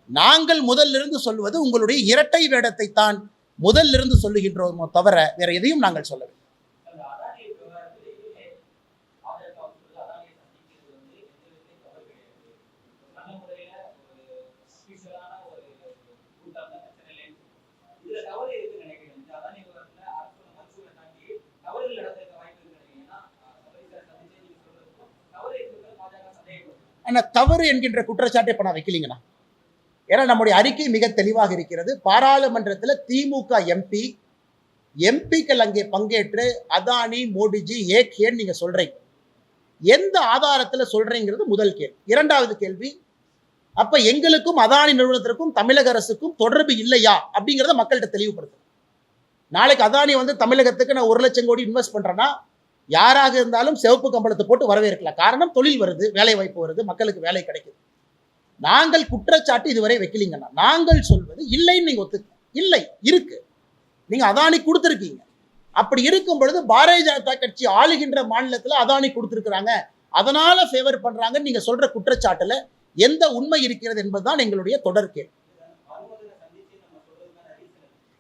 நாங்கள் முதலிருந்து சொல்வது உங்களுடைய இரட்டை வேடத்தை தான் முதலிருந்து சொல்லுகின்றோமோ தவிர வேற எதையும் நாங்கள் சொல்லவில்லை. ஆனால் தவறு என்கின்ற குற்றச்சாட்டை இப்போ நான் வைக்கலீங்கண்ணா. ஏன்னா நம்முடைய அறிக்கை மிக தெளிவாக இருக்கிறது. பாராளுமன்றத்தில் திமுக எம்பிக்கள் அங்கே பங்கேற்று அதானி மோடிஜி ஏகேன்னு நீங்க சொல்றீங்க. எந்த ஆதாரத்தில் சொல்றீங்கிறது முதல் கேள்வி. இரண்டாவது கேள்வி, அப்ப எங்களுக்கும் அதானி நிறுவனத்திற்கும் தமிழக அரசுக்கும் தொடர்பு இல்லையா அப்படிங்கிறத மக்கள்கிட்ட தெளிவுபடுத்தும். நாளைக்கு அதானி வந்து தமிழகத்துக்கு நான் 1 லட்சம் கோடி இன்வெஸ்ட் பண்றேன்னா யாராக இருந்தாலும் சிவப்பு கம்பளத்தை போட்டு வரவேற்கலாம். காரணம், தொழில் வருது, வேலை வாய்ப்பு வருது, மக்களுக்கு வேலை கிடைக்குது. நாங்கள் குற்றச்சாட்டு இதுவரை வைக்கலீங்கன்னா. நாங்கள் சொல்வது இல்லைன்னு நீங்க ஒத்துக்க. இல்லை, இருக்கு. நீங்க அதானி கொடுத்துருக்கீங்க. அப்படி இருக்கும் பொழுது பாரதிய ஜனதா கட்சி ஆளுகின்ற மாநிலத்தில் அதானி கொடுத்துருக்கிறாங்க, அதனால ஃபேவர் பண்றாங்கன்னு நீங்க சொல்ற குற்றச்சாட்டுல எந்த உண்மை இருக்கிறது என்பதுதான் எங்களுடைய தொடர் கேள்வி.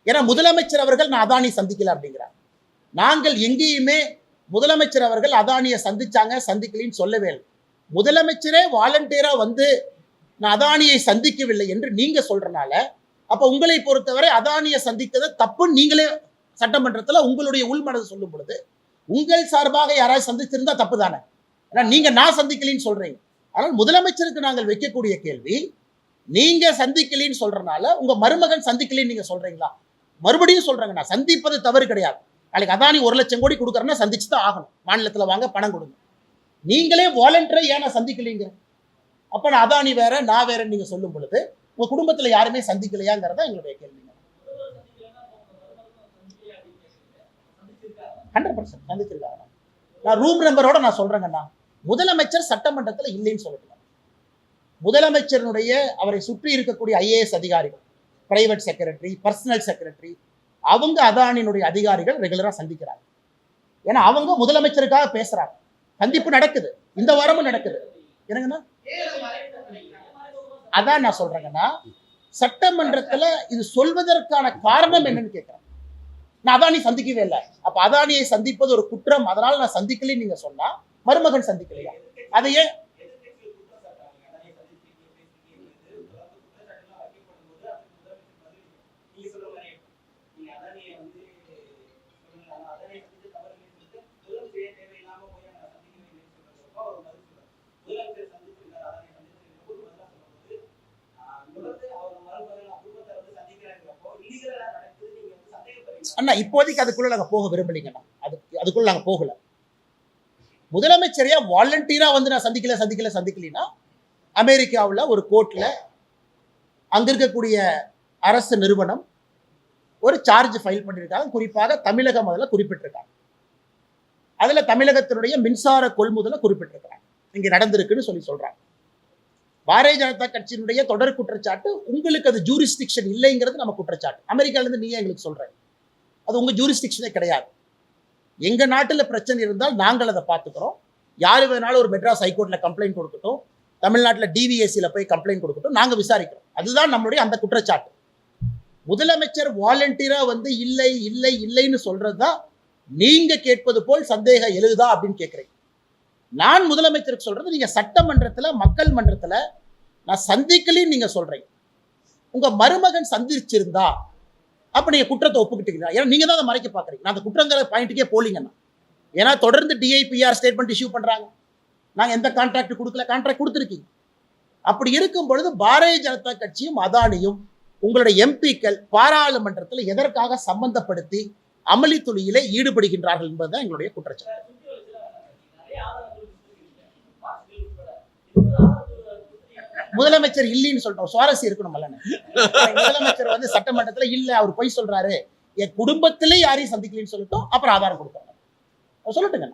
ஏன்னா முதலமைச்சர் அவர்கள் நான் அதானி சந்திக்கல அப்படிங்கிறார். நாங்கள் எங்கேயுமே முதலமைச்சர் அவர்கள் அதானியை சந்திச்சாங்க சந்திக்கலின்னு சொல்லவே இல்லை. முதலமைச்சரே வாலண்டியரா வந்து நான் அதானியை சந்திக்கவில்லை என்று நீங்க சொல்றனால அப்ப உங்களை பொறுத்தவரை அதானியை சந்தித்தது தப்புன்னு நீங்களே சட்டமன்றத்தில் உங்களுடைய உள்மனதை சொல்லும் பொழுது உங்கள் சார்பாக யாராவது சந்திச்சிருந்தா தப்பு தானே? ஏன்னா நீங்க நான் சந்திக்கலின்னு சொல்றீங்க. ஆனால் முதலமைச்சருக்கு நாங்கள் வைக்கக்கூடிய கேள்வி, நீங்க சந்திக்கலின்னு சொல்றனால உங்க மருமகன் சந்திக்கலின்னு நீங்க சொல்றீங்களா? மறுபடியும் சொல்றாங்க, நான் சந்திப்பது தவறு கிடையாது. நாளைக்கு அதானி 1 லட்சம் கோடி கொடுக்குறேன்னா சந்திச்சு தான் ஆகணும். மாநிலத்தில் வாங்க பணம் கொடுங்க. நீங்களே வாலண்டியரா ஏன் நான் சந்திக்கலீங்க? அப்ப நான் அதானி வேற நான் வேறன்னு நீங்க சொல்லும் பொழுது உங்க குடும்பத்தில் யாருமே சந்திக்கலையாங்கிறதா எங்களுடைய கேள்வி. 100% சந்திச்சிருக்காங்க. நான் ரூம் நம்பரோட நான் சொல்றேங்கண்ணா, முதலமைச்சர் சட்டமன்றத்தில் இல்லைன்னு சொல்லுங்க. முதலமைச்சருடைய அவரை சுற்றி இருக்கக்கூடிய IAS அதிகாரிகள், பிரைவேட் செக்ரட்டரி, பர்சனல் செக்ரட்டரி, அவங்க அதானியினுடைய அதிகாரிகள் ரெகுலரா சந்திக்கிறாங்க. ஏன்னா அவங்க முதலமைச்சருக்காக பேசுறாங்க. சந்திப்பு நடக்குது, இந்த வாரமும் நடக்குது. என்னங்கண்ணா, அதான் நான் சொல்றேங்கன்னா, சட்டமன்றத்துல இது சொல்வதற்கான காரணம் என்னன்னு கேட்கிறேன். நான் அதானி சந்திக்கவே இல்லை. அப்ப அதானியை சந்திப்பது ஒரு குற்றம், அதனால நான் சந்திக்கலன்னு நீங்க சொன்னா மருமகன் சந்திக்கலையா? அதையே அண்ணா இப்போதைக்கு அதுக்குள்ள நாங்க போக விரும்பலீங்கண்ணா. அதுக்குள்ள நாங்க போகல. முதலமைச்சரையா வாலண்டியரா வந்து நான் சந்திக்கலன்னா அமெரிக்காவில் ஒரு கோர்ட்ல அங்க இருக்கக்கூடிய அரசு நிறுவனம் ஒரு சார்ஜ் ஃபைல் பண்ணியிருக்காங்க. குறிப்பாக தமிழகம் முதல்ல குறிப்பிட்டிருக்காங்க. அதுல தமிழகத்தினுடைய மின்சார கொள்முதலை குறிப்பிட்டிருக்காங்க. இங்க நடந்திருக்குன்னு சொல்றாங்க. பாரதிய ஜனதா கட்சியினுடைய தொடர் குற்றச்சாட்டு, உங்களுக்கு அது ஜூரிஸ்டிக்ஷன் இல்லைங்கிறது நம்ம குற்றச்சாட்டு. அமெரிக்கால இருந்து நீங்க எங்களுக்கு சொல்றேன், அது உங்க ஜூரிஸ்டிக்ஷனே கிடையாது. எங்க நாட்டில் பிரச்சனை இருந்தால் நாங்கள் அதை பார்த்துக்கிறோம். யாரு வேணாலும் ஒரு மெட்ராஸ் ஹைகோர்ட்ல கம்ப்ளைண்ட் கொடுக்கட்டும், தமிழ்நாட்டில் DVACல போய் கம்ப்ளைண்ட் கொடுக்கட்டும், நாங்க விசாரிக்கிறோம். அதுதான் நம்மளுடைய அந்த குற்றச்சாட்டு. முதலமைச்சர் வாலண்டியரா வந்து இல்லை இல்லை இல்லைன்னு சொல்றதுதான் நீங்க கேட்பது போல் சந்தேகம் எழுதா அப்படின்னு கேட்கிறீங்க. நான் முதலமைச்சருக்கு சொல்றது, நீங்க சட்டமன்றத்துல மக்கள் மன்றத்துல நான் சந்திக்கலன்னு நீங்க சொல்றீங்க. உங்க மருமகன் சந்திச்சிருந்தா அப்ப நீங்க குற்றத்தை ஒப்புக்கிட்டீங்க. ஏன்னா நீங்க தான் அதை மறைக்க பாக்குறீங்க. நான் அந்த குற்றங்கிற பாயிண்ட்டுக்கே போலீங்கன்னா. ஏன்னா தொடர்ந்து DIPR ஸ்டேட்மெண்ட் இஷ்யூ பண்றாங்க. நாங்க எந்த கான்ட்ராக்ட் கொடுக்கல, கான்ட்ராக்ட் கொடுத்துருக்கீங்க. அப்படி இருக்கும் பொழுது பாரதிய ஜனதா கட்சியும் அதானியும் உங்களுடைய எம்பிக்கள் பாராளுமன்றத்தில் எதற்காக சம்பந்தப்படுத்தி அமளி துளியிலே ஈடுபடுகின்றார்கள் என்பதுதான் எங்களுடைய குற்றச்சாட்டு. முதலமைச்சர் இல்லைன்னு சொல்லிட்டோம். சுவாரஸ்யம் இருக்கணும்ல. முதலமைச்சர் வந்து சட்டமன்றத்துல இல்ல அவர் பொய் சொல்றாரு, என் குடும்பத்திலே யாரையும் சந்திக்கலன்னு சொல்லிட்டோம். அப்புறம் ஆதாரம் கொடுத்தாங்க. சொல்லட்டுங்க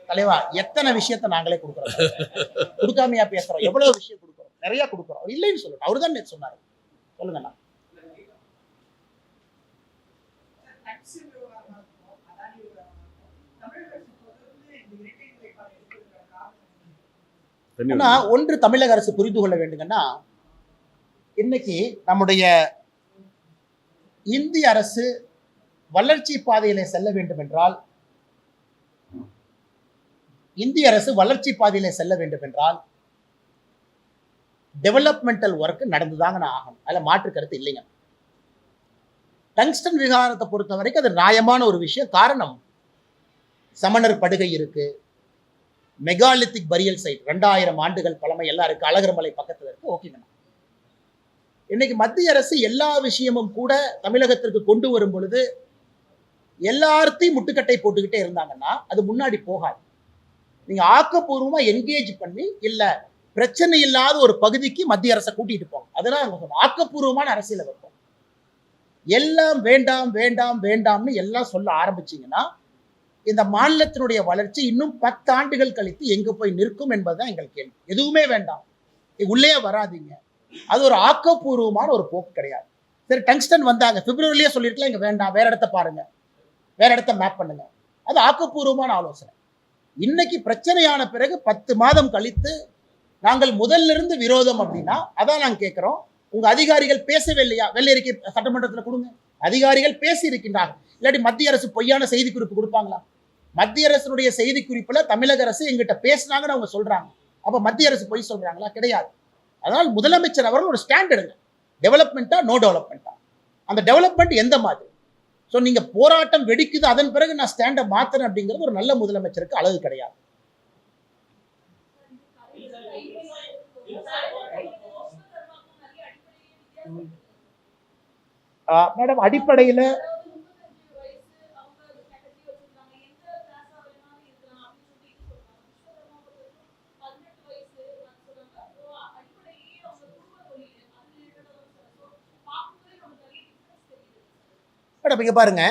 தலைவா, எத்தனை விஷயத்த நாங்களே கொடுக்குறோம். கொடுக்காமையா பேசுறோம்? எவ்வளவு விஷயம் கொடுக்குறோம், நிறைய கொடுக்குறோம். இல்லைன்னு சொல்லட்டும். அவரு தான் நேற்று சொன்னாரு. சொல்லுங்கண்ணா. ஒன்று தமிழக அரசு புரிந்து கொள்ள வேண்டுங்கன்னா, இன்னைக்கு நம்முடைய இந்திய அரசு வளர்ச்சி பாதையிலே செல்ல வேண்டும் என்றால், டெவலப்மெண்டல் ஒர்க் நடந்துதாங்க ஆகணும். அதுல மாற்று கருத்து இல்லைங்க. டங்ஸ்டன் விகாரத்தை பொறுத்த வரைக்கும் அது நியாயமான ஒரு விஷயம். காரணம், சமணர் படுகை இருக்கு, மெகாலித்திக் பரியல் சைட் 2000 ஆண்டுகள் பழமை எல்லாம் இருக்கு, அழகர்மலை பக்கத்துல இருக்கு. ஓகேங்க. இன்னைக்கு மத்திய அரசு எல்லா விஷயமும் கூட தமிழகத்திற்கு கொண்டு வரும் பொழுது எல்லாத்தையும் முட்டுக்கட்டை போட்டுக்கிட்டே இருந்தாங்கன்னா அது முன்னாடி போகாது. நீங்க ஆக்கப்பூர்வமா என்கேஜ் பண்ணி, இல்ல பிரச்சனை இல்லாத ஒரு பகுதிக்கு மத்திய அரசை கூட்டிட்டு போங்க. அதெல்லாம் ஆக்கப்பூர்வமான அரசியலை வைப்போம். எல்லாம் வேண்டாம் வேண்டாம் வேண்டாம்னு எல்லாம் சொல்ல ஆரம்பிச்சீங்கன்னா இந்த மாநிலத்தினுடைய வளர்ச்சி இன்னும் 10 ஆண்டுகள் கழித்து எங்க போய் நிற்கும் என்பதுதான் எங்கள் கேள்வி. எதுவுமே வேண்டாம், உள்ளே வராதீங்க, அது ஒரு ஆக்கப்பூர்வமான ஒரு போக்கு கிடையாது. சரி, டங்ஸ்டன் வந்தாங்க, பிப்ரவரிலேயே சொல்லிருக்கலாம் இங்க வேண்டாம், வேற இடத்த பாருங்க, வேற இடத்த மேப் பண்ணுங்க, அது ஆக்கப்பூர்வமான ஆலோசனை. இன்னைக்கு பிரச்சனையான பிறகு 10 மாதம் கழித்து நாங்கள் முதல்ல இருந்து விரோதம் அப்படின்னா அதான் நாங்க கேட்கிறோம். உங்க அதிகாரிகள் பேசவே இல்லையா? வெள்ளை அறிக்கை சட்டமன்றத்தில் கொடுங்க. அதிகாரிகள் பேசி இருக்கின்றார்கள். இல்லாட்டி மத்திய அரசு பொய்யான செய்தி குறிப்பு கொடுப்பாங்களா? மத்திய அரசுடைய செய்தி குறிப்புல தமிழக அரசு எங்கிட்ட பேசினாங்கன்னு அவங்க சொல்றாங்க. அப்ப மத்திய அரசு பொய் சொல்றாங்களா? கிடையாது. அதனால் முதலமைச்சர் அவர்கள் ஒரு ஸ்டாண்ட் எடுங்க. டெவலப்மெண்டா, நோ டெவலப்மெண்டா, அந்த டெவலப்மெண்ட் எந்த மாதிரி? ஸோ நீங்க போராட்டம் வெடிக்குது, அதன் பிறகு நான் ஸ்டாண்டை மாத்துறேன் அப்படிங்கிறது ஒரு நல்ல முதலமைச்சருக்கு அழகு கிடையாது. மேடம், அடிப்படையில் இங்க பாருங்க,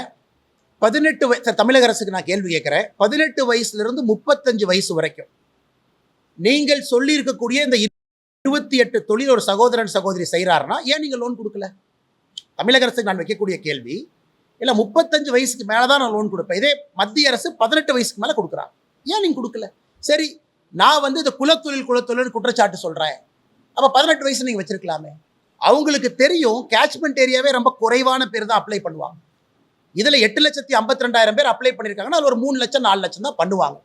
18 வயசு தமிழக அரசுக்கு நான் கேள்வி கேட்கிறேன். 18 வயசுல இருந்து 35 வயசு வரைக்கும் நீங்கள் சொல்லி இருக்கக்கூடிய இந்த 28 தொழில் ஒரு சகோதரன் சகோதரி செய்யறாருன்னா ஏன் நீங்க லோன் கொடுக்கல? தமிழக அரசுக்கு நான் வைக்கக்கூடிய கேள்வி. இல்ல 35 வயசுக்கு மேலதான் நான் லோன் கொடுப்பேன். இதே மத்திய அரசு 18 வயசுக்கு மேல கொடுக்குறாங்க, ஏன் நீங்க கொடுக்கல? சரி, நான் வந்து இந்த குலத்தொழில் குற்றச்சாட்டு சொல்றேன். அப்ப 18 வயசு நீங்க வச்சிருக்கலாமே. அவங்களுக்கு தெரியும் கேட்ச்மெண்ட் ஏரியாவே ரொம்ப குறைவான பேர் தான் அப்ளை பண்ணுவாங்க. இதுல 8,52,000 பேர் அப்ளை பண்ணிருக்காங்கன்னா அது ஒரு 3 லட்சம் 4 லட்சம் தான் பண்ணுவாங்க.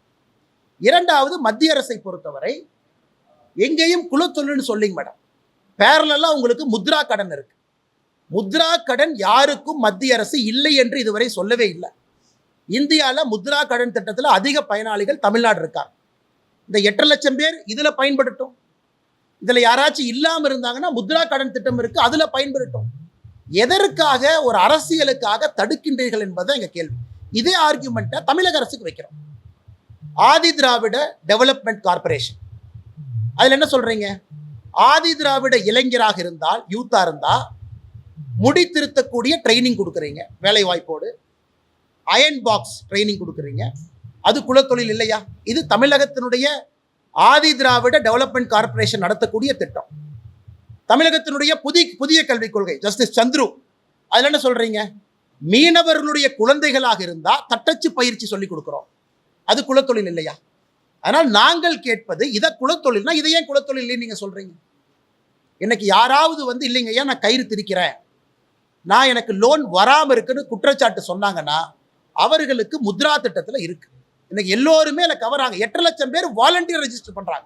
இரண்டாவது, மத்திய அரசை பொறுத்தவரை எங்கேயும் குலத்தொழில்னு சொல்லிங்க மேடம், பேரலா உங்களுக்கு முத்ரா கடன் இருக்கு. முத்ரா கடன் யாருக்கும் மத்திய அரசு இல்லை என்று இதுவரை சொல்லவே இல்லை. இந்தியாவில் முத்ரா கடன் திட்டத்தில் அதிக பயனாளிகள் தமிழ்நாடு இருக்காங்க. இந்த 8 லட்சம் பேர் இதுல பயன்படுத்தும். இதுல யாராச்சும் இல்லாம இருந்தாங்கன்னா முத்ரா கடன் திட்டம் இருக்கு, அதுல பயன்படுத்தும். எதற்காக ஒரு அரசியலுக்காக தடுக்கின்றீர்கள் என்பது எங்க கேள்வி. இதே ஆர்குமெண்ட்டை தமிழக அரசுக்கு வைக்கிறோம். ஆதி திராவிட டெவலப்மெண்ட் கார்பரேஷன், அதுல என்ன சொல்றீங்க? ஆதி திராவிட இளைஞராக இருந்தால், யூத்தா இருந்தா முடி திருத்தக்கூடிய ட்ரைனிங் கொடுக்குறீங்க, வேலை வாய்ப்போடு அயன் பாக்ஸ் ட்ரைனிங் கொடுக்குறீங்க, அது குலத்தொழில் இல்லையா? இது தமிழகத்தினுடைய ஆதி திராவிட டெவலப்மெண்ட் கார்பரேஷன் நடத்தக்கூடிய திட்டம். தமிழகத்தினுடைய புதிய கல்விக் கொள்கை ஜஸ்டிஸ் சந்துரு, அதுல என்ன சொல்றீங்க? மீனவர்களுடைய குழந்தைகளாக இருந்தா தட்டச்சு பயிற்சி சொல்லி கொடுக்கிறோம், அது குலத்தொழில் இல்லையா? அதனால் நாங்கள் கேட்பது, இதை குலத்தொழில்னா இதை ஏன் குலத்தொழில் இல்லைன்னு நீங்க சொல்றீங்க? இன்னைக்கு யாராவது வந்து இல்லைங்க ஐயா நான் கயிறு திரிக்கிறேன், நான் எனக்கு லோன் வராம இருக்குன்னு குற்றச்சாட்டு சொன்னாங்கன்னா அவர்களுக்கு முத்ரா திட்டத்துல இருக்கு. இன்னைக்கு எல்லோருமே அதில் கவர் ஆக 8 லட்சம் பேர் வாலண்டியர் ரெஜிஸ்டர் பண்றாங்க.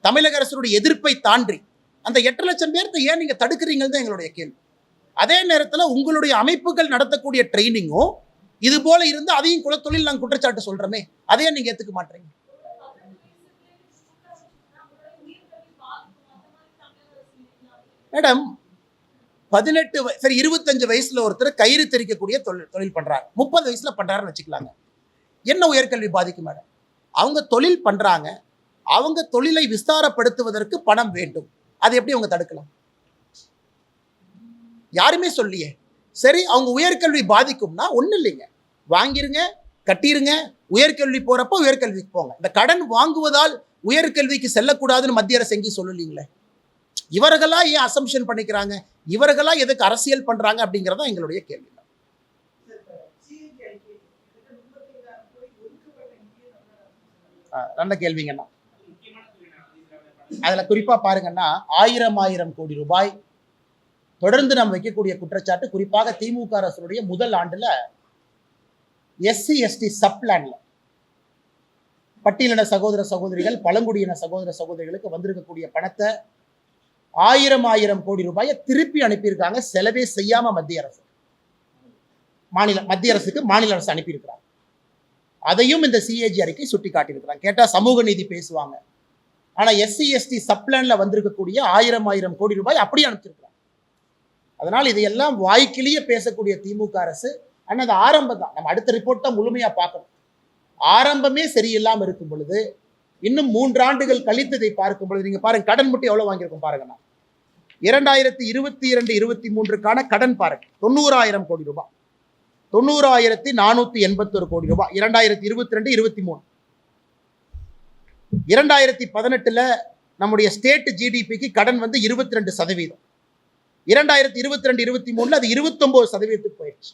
தமிழக அரசுடைய எதிர்ப்பை தாண்டி அந்த 8 லட்சம் பேர்த்தை ஏன் நீங்க தடுக்கிறீங்கன்னு தான் எங்களுடைய கேள்வி. அதே நேரத்தில் உங்களுடைய அமைப்புகள் நடத்தக்கூடிய ட்ரைனிங்கும் இது போல இருந்து அதையும் குலத்தொழில் நாங்கள் குற்றச்சாட்டு சொல்றோமே, அதையே நீங்க ஏத்துக்க மாட்டீங்க. மேடம், 18 சரி 25 வயசுல ஒருத்தர் கயிறு தெரிக்கக்கூடிய தொழில் பண்றாங்க, 30 வயசுல பண்றாருன்னு வச்சுக்கலாங்க. என்ன உயர்கல்வி பாதிக்கும் மேடம்? அவங்க தொழில் பண்றாங்க, அவங்க தொழிலை விஸ்தாரப்படுத்துவதற்கு பணம் வேண்டும். அதை எப்படி அவங்க தடுக்கலாம்? யாருமே சொல்லியே. சரி, அவங்க உயர்கல்வி பாதிக்கும்னா ஒன்றும் இல்லைங்க, வாங்கிருங்க, கட்டிருங்க, உயர்கல்வி போறப்போ உயர்கல்விக்கு போங்க. இந்த கடன் வாங்குவதால் உயர்கல்விக்கு செல்லக்கூடாதுன்னு மத்திய அரசு எங்கேயும் சொல்லலீங்களே. இவர்களா ஏன் அசம்ஷன் பண்ணிக்கிறாங்க? இவர்களா எதுக்கு அரசியல் பண்றாங்க அப்படிங்கிறதா எங்களுடைய கேள்வி. நல்ல கேள்விங்கண்ணா. அதுல குறிப்பா பாருங்கன்னா 1000 கோடி ரூபாய் தொடர்ந்து நம்ம வைக்கக்கூடிய குற்றச்சாட்டு, குறிப்பாக திமுக அரசுடைய முதல் ஆண்டுல SC ST சப் பிளான்ல பட்டியலின சகோதர சகோதரிகள், பழங்குடியின சகோதர சகோதரிகளுக்கு வந்திருக்கக்கூடிய பணத்தை 1000 கோடி ரூபாயை திருப்பி அனுப்பியிருக்காங்க. செலவே செய்யாம மத்திய அரசுக்கு மாநில அரசு அனுப்பியிருக்கிறாங்க. அதையும் இந்த CAG அறிக்கை சுட்டி காட்டியிருக்கிறாங்க. கேட்டா சமூக நீதி பேசுவாங்க. ஆனா SC ST சப் பிளான்ல வந்திருக்கக்கூடிய 1000 கோடி ரூபாய் அப்படியே அனுப்பிச்சிருக்கிறாங்க. அதனால் இதையெல்லாம் வாய்க்கிலேயே பேசக்கூடிய திமுக அரசு, ஆனால் அது ஆரம்பம் தான். நம்ம அடுத்த ரிப்போர்ட் தான் முழுமையா பார்க்கணும். ஆரம்பமே சரியில்லாம இருக்கும் பொழுது இன்னும் 3 ஆண்டுகள் கழித்து இதை பார்க்கும் பொழுது நீங்க பாருங்க, கடன் மட்டும் எவ்வளவு வாங்கியிருக்கும் பாருங்கண்ணா. 2022-23 கடன் பாருங்க, 90,000 கோடி ரூபாய், 90,481 கோடி ரூபாய் 2022-23. 2018 நம்முடைய ஸ்டேட் GDPக்கு கடன் வந்து 22%. 2022-23 அது 29% போயிடுச்சு.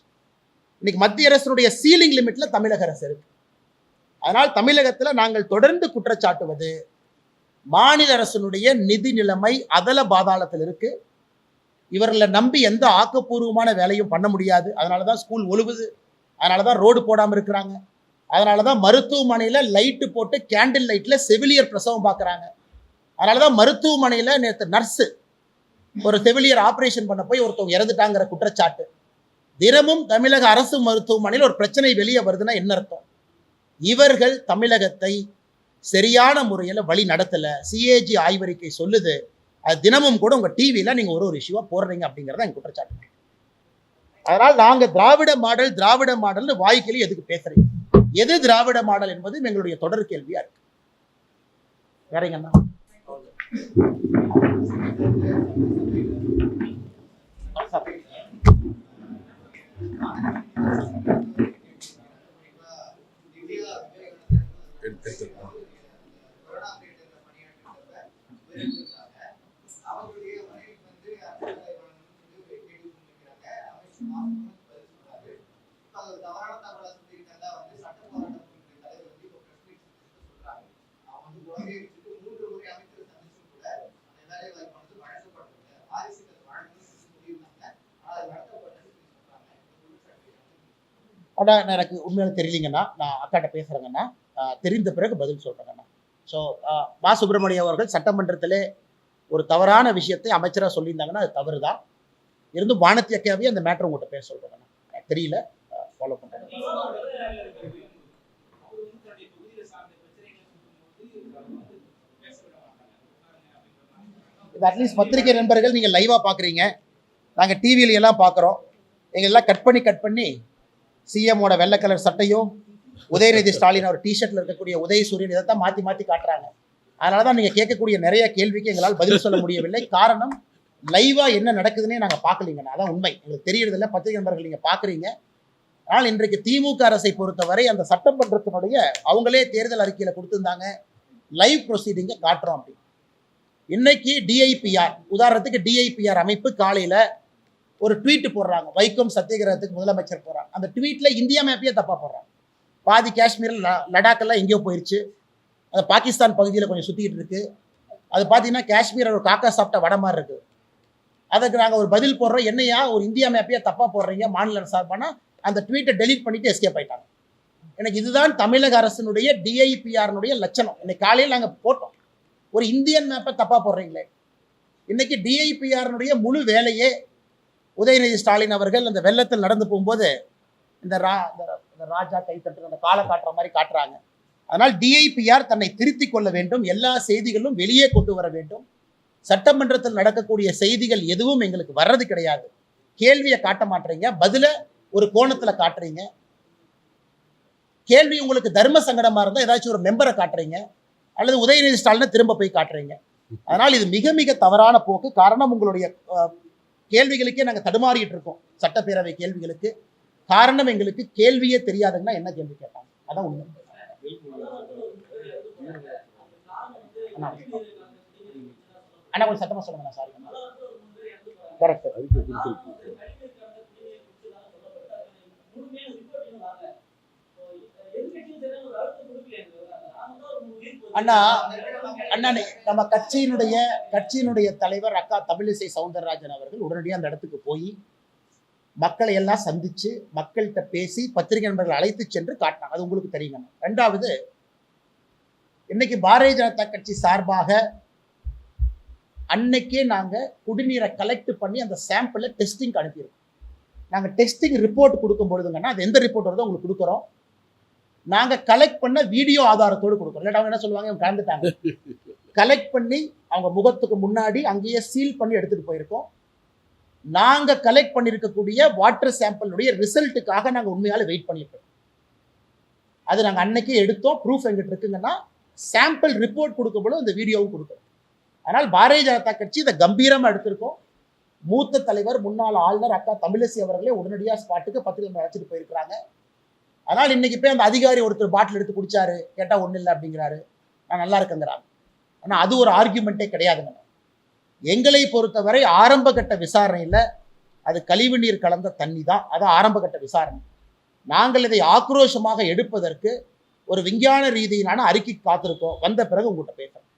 இன்னைக்கு மத்திய அரசுடைய சீலிங் லிமிட்ல தமிழக அரசு இருக்கு. அதனால் தமிழகத்தில் நாங்கள் தொடர்ந்து குற்றச்சாட்டுவது, மாநில அரசினுடைய நிதி நிலைமை அதல பாதாளத்தில் இருக்கு. இவர்களை நம்பி எந்த ஆக்கப்பூர்வமான வேலையும் பண்ண முடியாது. அதனாலதான் ஸ்கூல் ஒழுகுது, அதனாலதான் ரோடு போடாம இருக்கிறாங்க, அதனாலதான் மருத்துவமனையில லைட்டு போட்டு கேண்டில் லைட்ல செவிலியர் பிரசவம் பார்க்கறாங்க, அதனாலதான் மருத்துவமனையில நேற்று நர்ஸ் ஒரு செவிலியர் ஆபரேஷன் பண்ண போய் ஒருத்தவங்க இறந்துட்டாங்கிற குற்றச்சாட்டு. தினமும் தமிழக அரசு மருத்துவமனையில் ஒரு பிரச்சனை வெளியே வருதுன்னா என்ன அர்த்தம்? இவர்கள் தமிழகத்தை சரியான முறையில் வழி நடத்தல. CAG ஆய்வறிக்கை சொல்லுது. அது தினமும் கூட உங்க டிவியில நீங்க ஒரு இஷ்யூவா போடுறீங்க அப்படிங்கறத எங்க குற்றச்சாட்டு. அதனால் நாங்க திராவிட மாடல் வாய்க்கிலே எதுக்கு பேசுறீங்க? எது திராவிட மாடல் என்பது எங்களுடைய தொடர் கேள்வியா இருக்கு. வேறங்கண்ணா எனக்கு உண்மையில தெரியலீங்கண்ணா. நான் அக்காட்ட பேசுறேங்கண்ணா, தெரிந்த பிறகு பதில் சொல்றேங்கண்ணா. ஸோ மா சுப்பிரமணியம் அவர்கள் சட்டமன்றத்திலே ஒரு தவறான விஷயத்தை அமைச்சராக சொல்லியிருந்தாங்கன்னா அது தவறு தான். இருந்தும் வானத்தி அக்காவே அந்த மேட்டர் உங்கள்கிட்ட பேச சொல்றேங்கண்ணா. எனக்கு தெரியல, ஃபாலோ பண்றேன். அட்லீஸ்ட் பத்திரிகை நண்பர்கள் நீங்க லைவா பாக்குறீங்க, நாங்க டிவியில எல்லாம் பாக்குறோம். எங்க எல்லாம் கட் பண்ணி சிஎம்மோட வெள்ளை கலர் சட்டையும் உதயநிதி ஸ்டாலின் அவர் டிஷர்ட்ல இருக்கக்கூடிய உதயசூரியன் இதைத்தான் மாத்தி காட்டுறாங்க. அதனாலதான் நீங்க கேட்கக்கூடிய நிறைய கேள்விக்கு எங்களால் பதில் சொல்ல முடியவில்லை. காரணம், லைவா என்ன நடக்குதுன்னே நாங்க பார்க்கலீங்கண்ணா. அதான் உண்மை. எங்களுக்கு தெரியறதில்ல, பத்திரிகை நண்பர்கள் நீங்க பாக்குறீங்க. ஆனால் இன்றைக்கு திமுக அரசை பொறுத்தவரை அந்த சட்டமன்றத்தினுடைய அவங்களே தேர்தல் அறிக்கையில கொடுத்திருந்தாங்க, லைவ் ப்ரொசீடிங்கை காட்டுறோம் அப்படி. இன்னைக்கு DIPR, உதாரணத்துக்கு DIPR அமைப்பு காலையில ஒரு ட்வீட் போடுறாங்க, வைக்கம் சத்தியகிரகத்துக்கு முதலமைச்சர் போறாங்க. அந்த ட்வீட்ல இந்தியா மேப்பையே தப்பா போடுறாங்க. பாதி காஷ்மீரில் லடாக்கெல்லாம் எங்கேயோ போயிடுச்சு, அது பாகிஸ்தான் பகுதியில் கொஞ்சம் சுத்திட்டு இருக்கு. அது பார்த்தீங்கன்னா காஷ்மீர் ஒரு காக்கா சாப்பிட்ட வட மாதிரி இருக்கு. அதுக்கு நாங்கள் ஒரு பதில் போடுறோம், என்னையா ஒரு இந்தியா மேப்பையே தப்பா போடுறீங்க மாநில அரசு சார்பானா, அந்த ட்வீட்டை டெலீட் பண்ணிட்டு எஸ்கேப் ஆயிட்டாங்க. எனக்கு இதுதான் தமிழக அரசினுடைய DIPR லட்சணம். இன்னைக்கு காலையில் நாங்கள் போட்டோம், ஒரு இந்தியன் மேப்பை தப்பா போடுறீங்களே. இன்னைக்கு DIPR முழு வேலையே உதயநிதி ஸ்டாலின் அவர்கள் அந்த வெள்ளத்தில் நடந்து போகும்போது இந்த ராஜா கை தட்டு அந்த காலை காட்டுற மாதிரி காட்டுறாங்க. அதனால் DIPR தன்னை திருத்திக் கொள்ள வேண்டும், எல்லா செய்திகளும் வெளியே கொண்டு வர வேண்டும். சட்டமன்றத்தில் நடக்கக்கூடிய செய்திகள் எதுவும் எங்களுக்கு வர்றது கிடையாது. கேள்வியை காட்ட மாட்டீங்க, பதில ஒரு கோணத்துல காட்டுறீங்க. கேள்வி உங்களுக்கு தர்ம சங்கடமா இருந்தா ஏதாச்சும் ஒரு மெம்பரை காட்டுறீங்க. அல்லது உதயநிதி ஸ்டாலினை திரும்ப போய் காட்டுறீங்க. அதனால் இது மிக மிக தவறான போக்கு. காரணம், உங்களுடைய கேள்விகளுக்கே நாங்கள் தடுமாறிட்டு இருக்கோம். சட்டப்பேரவை கேள்விகளுக்கு காரணம் எங்களுக்கு கேள்வியே தெரியாதுன்னா என்ன கேள்வி கேட்டாங்க, அதான் உண்மை. அண்ணா கொஞ்சம் சத்தமா சொல்லுங்க. Sorry, correct. அண்ணா அண்ணா நம்ம கட்சியினுடைய தலைவர் அக்கா தமிழிசை சவுந்தரராஜன் அவர்கள் உடனடியாக அந்த இடத்துக்கு போய் மக்களை எல்லாம் சந்திச்சு மக்கள்கிட்ட பேசி பத்திரிகை நண்பர்கள் அழைத்து சென்று காட்டினாங்க. அது உங்களுக்கு தெரியுங்க. ரெண்டாவது, இன்னைக்கு பாரதிய ஜனதா கட்சி சார்பாக அன்னைக்கே நாங்கள் குடிநீரை கலெக்ட் பண்ணி அந்த சாம்பிளை டெஸ்டிங் அனுப்பியிருக்கோம். நாங்கள் டெஸ்டிங் ரிப்போர்ட் கொடுக்கும் பொழுதுங்கன்னா அது எந்த ரிப்போர்ட் வருதோ உங்களுக்கு கொடுக்குறோம். நாங்கள் கலெக்ட் பண்ண வீடியோ ஆதாரத்தோடு கொடுக்குறோம். இல்லாட்ட அவங்க என்ன சொல்லுவாங்க, இவங்க கலந்துட்டாங்க. கலெக்ட் பண்ணி அவங்க முகத்துக்கு முன்னாடி அங்கேயே சீல் பண்ணி எடுத்துகிட்டு போயிருக்கோம். நாங்கள் கலெக்ட் பண்ணியிருக்கக்கூடிய வாட்டர் சாம்பிளுடைய ரிசல்ட்டுக்காக நாங்கள் உண்மையால வெயிட் பண்ணியிருக்கோம். அது நாங்கள் அன்னைக்கே எடுத்தோம். ப்ரூஃப் எங்கிட்ட இருக்குங்கன்னா சாம்பிள் ரிப்போர்ட் கொடுக்கும்போது அந்த வீடியோவும் கொடுக்குறோம். அதனால் பாரதிய ஜனதா கட்சி இதை கம்பீரமாக எடுத்திருக்கோம். மூத்த தலைவர் முன்னாள் ஆளுநர் அக்கா தமிழிசை அவர்களே உடனடியாக ஸ்பாட்டுக்கு பத்திரிகை அழைச்சிட்டு போயிருக்கிறாங்க. அதனால் இன்னைக்கு போய் அந்த அதிகாரி ஒருத்தர் பாட்டில் எடுத்து குடிச்சாரு, கேட்டால் ஒன்றும் இல்லை அப்படிங்கிறாரு, நான் நல்லா இருக்கேங்கிறாங்க. ஆனால் அது ஒரு ஆர்கியூமெண்ட்டே கிடையாதுங்க. எங்களை பொறுத்தவரை ஆரம்ப கட்ட விசாரணையில் அது கழிவு நீர் கலந்த தண்ணி தான், அதான் ஆரம்ப கட்ட விசாரணை. நாங்கள் இதை ஆக்ரோஷமாக எடுப்பதற்கு ஒரு விஞ்ஞான ரீதியிலான அறிக்கை காத்திருக்கோம். வந்த பிறகு உங்கள்கிட்ட பேசுகிறேன்.